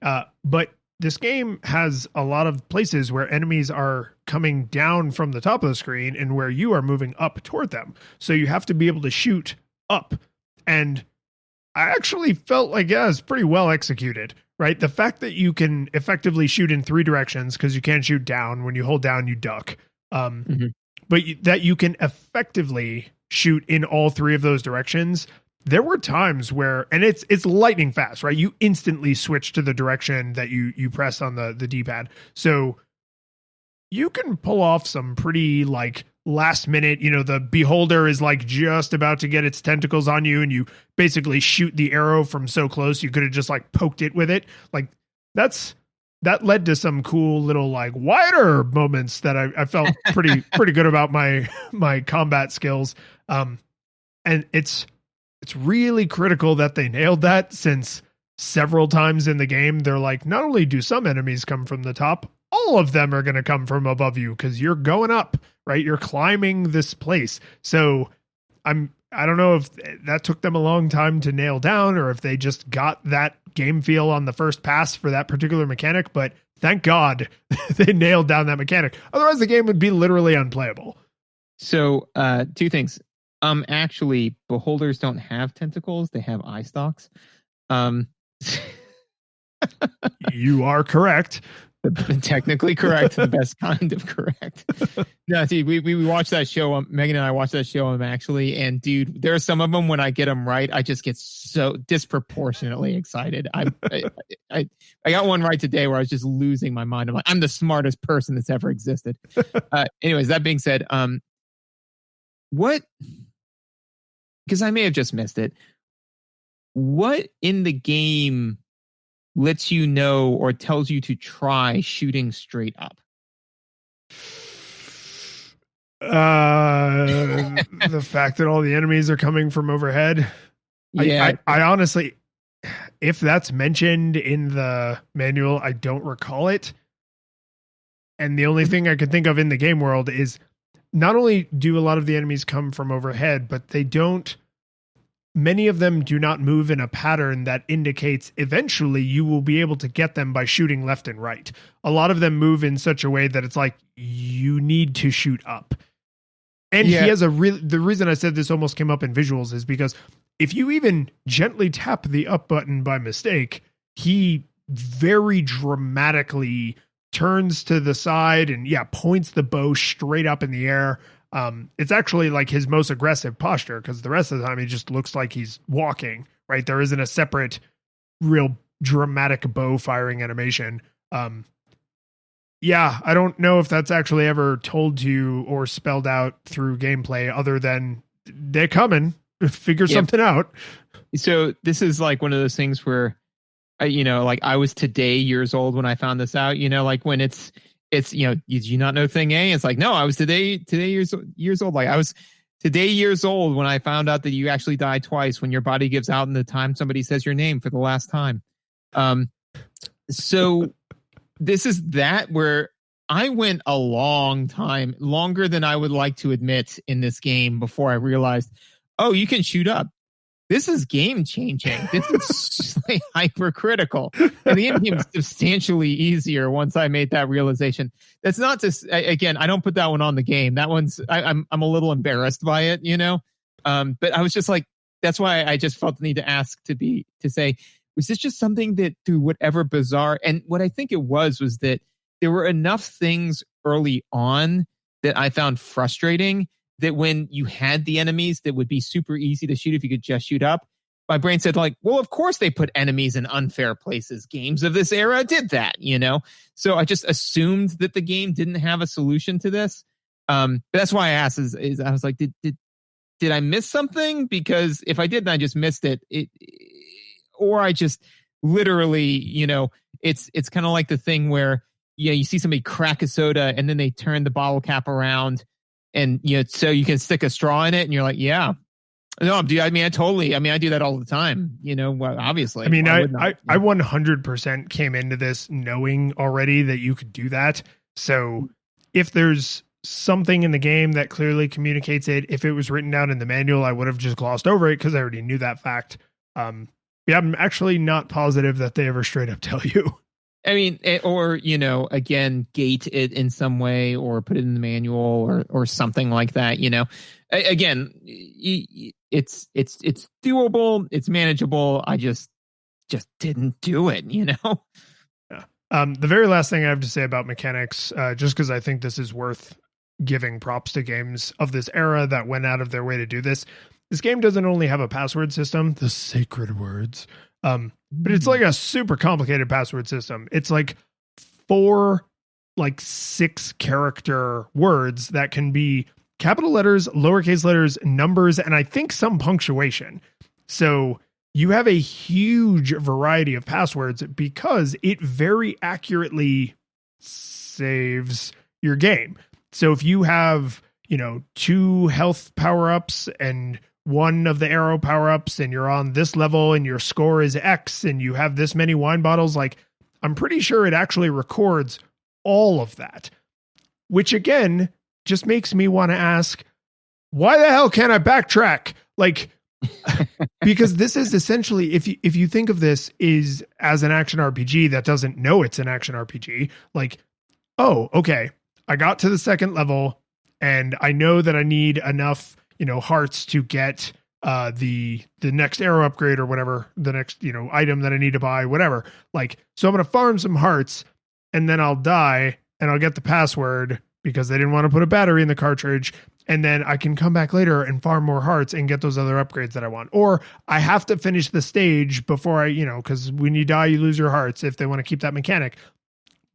But this game has a lot of places where enemies are coming down from the top of the screen and where you are moving up toward them. So you have to be able to shoot up. And I actually felt like, yeah, it's pretty well executed, right? The fact that you can effectively shoot in 3 directions, because you can't shoot down. When you hold down, you duck. But that you can effectively shoot in all 3 of those directions. There were times where, and it's lightning fast, right? You instantly switch to the direction that you press on the D-pad. So you can pull off some pretty like last minute, the beholder is like just about to get its tentacles on you, and you basically shoot the arrow from so close you could have just like poked it with it. Like that led to some cool little like wider moments that I felt pretty good about my combat skills. And it's really critical that they nailed that, since several times in the game, they're like, not only do some enemies come from the top, all of them are going to come from above you because you're going up, right? You're climbing this place. So I don't know if that took them a long time to nail down, or if they just got that game feel on the first pass for that particular mechanic, but thank God they nailed down that mechanic. Otherwise the game would be literally unplayable. So 2 things. Actually, beholders don't have tentacles; they have eye stalks. You are correct. Technically correct, the best kind of correct. No, see, we watched that show. Megan and I watched that show. Actually, and dude, there are some of them when I get them right, I just get so disproportionately excited. I got one right today where I was just losing my mind. I'm like, I'm the smartest person that's ever existed. Anyways, that being said, what? Because I may have just missed it. What in the game lets you know or tells you to try shooting straight up? The fact that all the enemies are coming from overhead. Yeah. I honestly, if that's mentioned in the manual, I don't recall it. And the only thing I could think of in the game world is, not only do a lot of the enemies come from overhead, but many of them do not move in a pattern that indicates eventually you will be able to get them by shooting left and right. A lot of them move in such a way that it's like, you need to shoot up. And he has the reason I said this almost came up in visuals is because if you even gently tap the up button by mistake, he very dramatically turns to the side and points the bow straight up in the air. It's actually like his most aggressive posture, because the rest of the time he just looks like he's walking, right? There isn't a separate real dramatic bow firing animation. I don't know if that's actually ever told to you or spelled out through gameplay, other than they're coming, figure something out. So this is like one of those things where, like I was today years old when I found this out, like when it's, did you not know thing A? It's like, no, I was today years old. Like I was today years old when I found out that you actually die twice when your body gives out in the time somebody says your name for the last time. So this is that where I went a long time, longer than I would like to admit in this game before I realized, oh, you can shoot up. This is game changing. This is like hypercritical. And the game became substantially easier once I made that realization. That's not to, again, I don't put that one on the game. That one's, I'm a little embarrassed by it, you know? But I was just like, that's why I just felt the need to ask to say, was this just something that through whatever bizarre, and what I think it was that there were enough things early on that I found frustrating that when you had the enemies that would be super easy to shoot if you could just shoot up, my brain said like, well, of course they put enemies in unfair places. Games of this era did that, you know? So I just assumed that the game didn't have a solution to this. But that's why I asked is I was like, did I miss something? Because if I did, then I just missed it. Or I just literally, you know, it's kind of like the thing where, yeah, you see somebody crack a soda and then they turn the bottle cap around and, you know, so you can stick a straw in it and you're like, yeah. No, dude, I do that all the time, you know, well, obviously. I mean, I 100% came into this knowing already that you could do that. So if there's something in the game that clearly communicates it, if it was written down in the manual, I would have just glossed over it because I already knew that fact. Yeah, I'm actually not positive that they ever straight up tell you. I mean, or, you know, again, gate it in some way or put it in the manual or something like that, you know. Again, it's doable, it's manageable. I just didn't do it, you know. Yeah. The very last thing I have to say about mechanics, just because I think this is worth giving props to games of this era that went out of their way to do this. This game doesn't only have a password system, the sacred words, but it's like a super complicated password system. It's like 4, 6 character words that can be capital letters, lowercase letters, numbers, and I think some punctuation. So you have a huge variety of passwords because it very accurately saves your game. So if you have, 2 health power-ups and 1 of the arrow power-ups and you're on this level and your score is X and you have this many wine bottles, I'm pretty sure it actually records all of that, which again just makes me want to ask, why the hell can't I backtrack? Because this is essentially, if you think of this is as an action RPG that doesn't know it's an action RPG, oh, okay, I got to the second level and I know that I need enough hearts to get the next arrow upgrade or whatever, the next, item that I need to buy, whatever. So I'm going to farm some hearts and then I'll die and I'll get the password because they didn't want to put a battery in the cartridge. And then I can come back later and farm more hearts and get those other upgrades that I want. Or I have to finish the stage before because when you die, you lose your hearts if they want to keep that mechanic.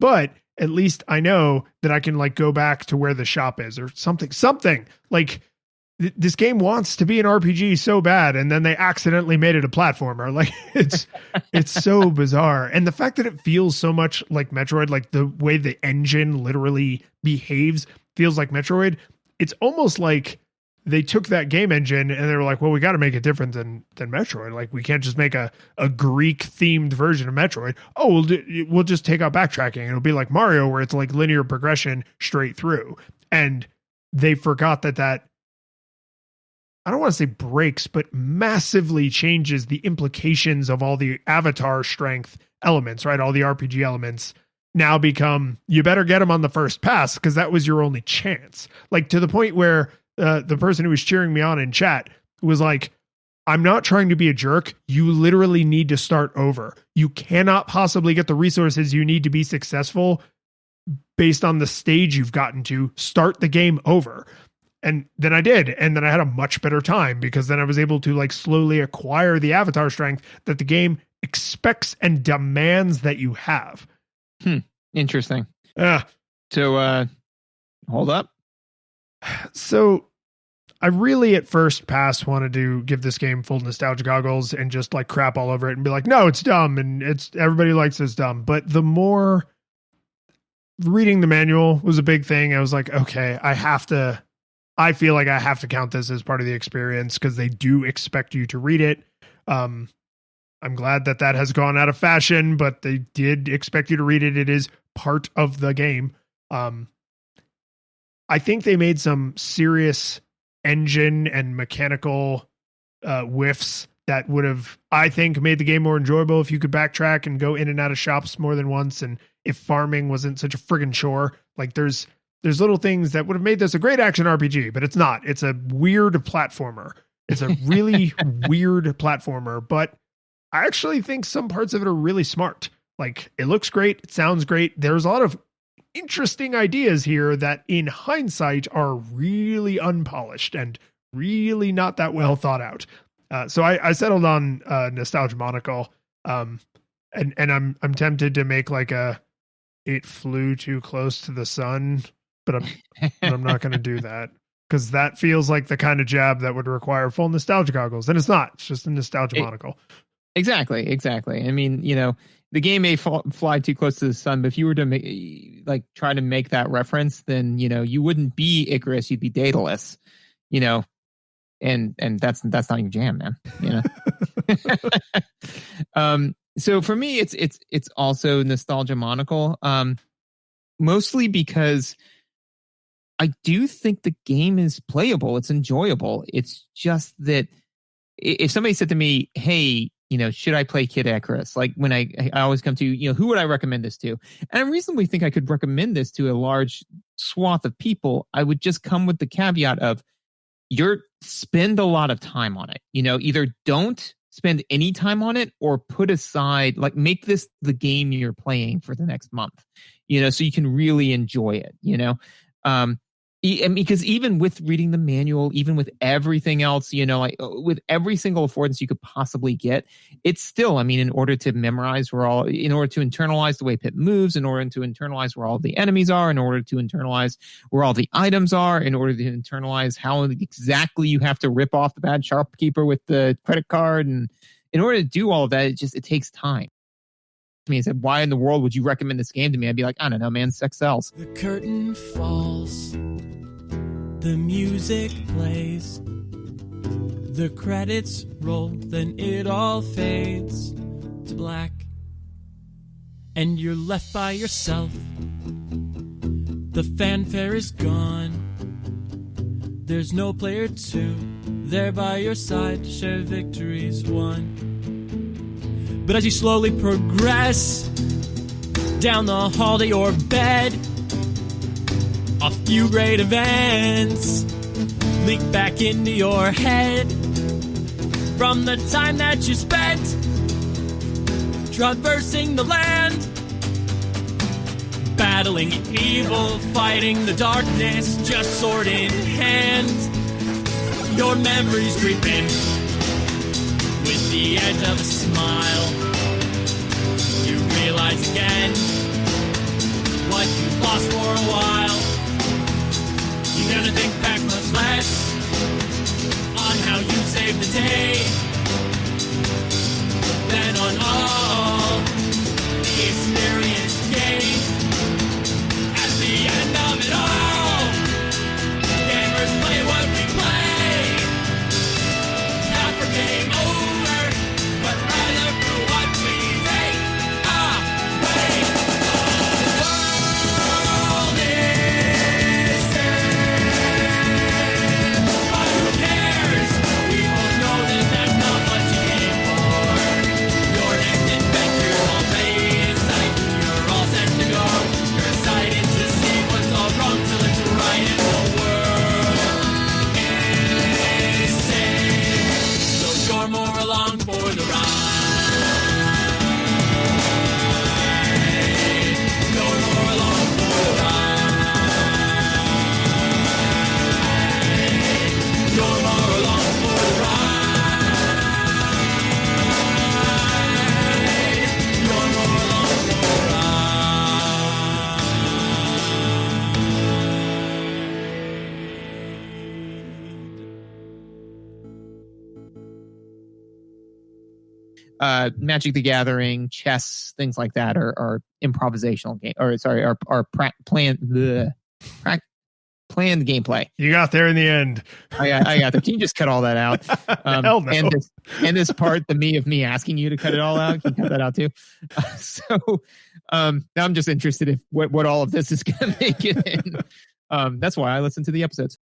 But at least I know that I can go back to where the shop is or something. This game wants to be an RPG so bad, and then they accidentally made it a platformer. It's so bizarre. And the fact that it feels so much like Metroid, the way the engine literally behaves feels like Metroid. It's almost like they took that game engine and they were like, well, we got to make it different than Metroid. We can't just make a Greek themed version of Metroid. Oh, we'll just take out backtracking. It'll be like Mario where it's linear progression straight through. And they forgot that I don't want to say breaks, but massively changes the implications of all the avatar strength elements, right? All the RPG elements now become, you better get them on the first pass because that was your only chance. To the point where the person who was cheering me on in chat was like, I'm not trying to be a jerk. You literally need to start over. You cannot possibly get the resources you need to be successful based on the stage you've gotten to. Start the game over. And then I did. And then I had a much better time because then I was able to slowly acquire the avatar strength that the game expects and demands that you have. Interesting. So hold up. So I really at first pass wanted to give this game full nostalgia goggles and just crap all over it and be like, no, it's dumb. And everybody likes this dumb. But the more reading the manual was a big thing. I was like, okay, I feel like I have to count this as part of the experience because they do expect you to read it. I'm glad that has gone out of fashion, but they did expect you to read it. It is part of the game. I think they made some serious engine and mechanical whiffs that would have, I think, made the game more enjoyable if you could backtrack and go in and out of shops more than once, and if farming wasn't such a friggin' chore. Like there's little things that would have made this a great action RPG, but it's not. It's a weird platformer. It's a really weird platformer, but I actually think some parts of it are really smart. Like it looks great. It sounds great. There's a lot of interesting ideas here that in hindsight are really unpolished and really not that well thought out. So I settled on Nostalgia Monocle. And I'm tempted to make like it flew too close to the sun, but I'm not going to do that, because that feels like the kind of jab that would require full nostalgia goggles, and it's not. It's just a nostalgia monocle. Exactly. I mean, the game may fly too close to the sun, but if you were to try to make that reference, then you wouldn't be Icarus, you'd be Daedalus, and that's not your jam, man. So for me, it's also nostalgia monocle, mostly because I do think the game is playable. It's enjoyable. It's just that if somebody said to me, hey, should I play Kid Icarus? Like when I always come to, who would I recommend this to? And I reasonably think I could recommend this to a large swath of people. I would just come with the caveat of spend a lot of time on it. Either don't spend any time on it or put aside, make this the game you're playing for the next month, so you can really enjoy it, because even with reading the manual, even with everything else, with every single affordance you could possibly get, it's still, in order to memorize in order to internalize the way Pip moves, in order to internalize where all the enemies are, in order to internalize where all the items are, in order to internalize how exactly you have to rip off the bad shopkeeper with the credit card. And in order to do all of that, it takes time. I mean, I said, why in the world would you recommend this game to me? I'd be like, I don't know, man, sex sells. The curtain falls, the music plays, the credits roll, then it all fades to black, and you're left by yourself. The fanfare is gone, there's no player two there by your side to share victories won. But as you slowly progress down the hall to your bed, a few great events leak back into your head from the time that you spent traversing the land, battling evil, fighting the darkness, just sword in hand. Your memories creeping with the edge of a smile. You realize again what you lost for a while. You're gonna think back much less on how you saved the day than on all the experience gained. At the end of it all, gamers play what we play, not for game over, but rather for what we take away. The world is sad, but who cares? We both know that that's not what you came for. Your next adventure already in sight. You're all set to go. You're excited to see what's all wrong till it's right, and the world is saved. So you're more along for the ride. You're more along for the ride. You're more along for the ride. You're more along for the ride. Magic the Gathering, chess, things like that are improvisational game, or sorry, are planned planned gameplay. You got there in the end. I got there. Can you just cut all that out? Hell no. And this part, the of me asking you to cut it all out, can you cut that out too? Now I'm just interested in what all of this is going to make it in. That's why I listen to the episodes.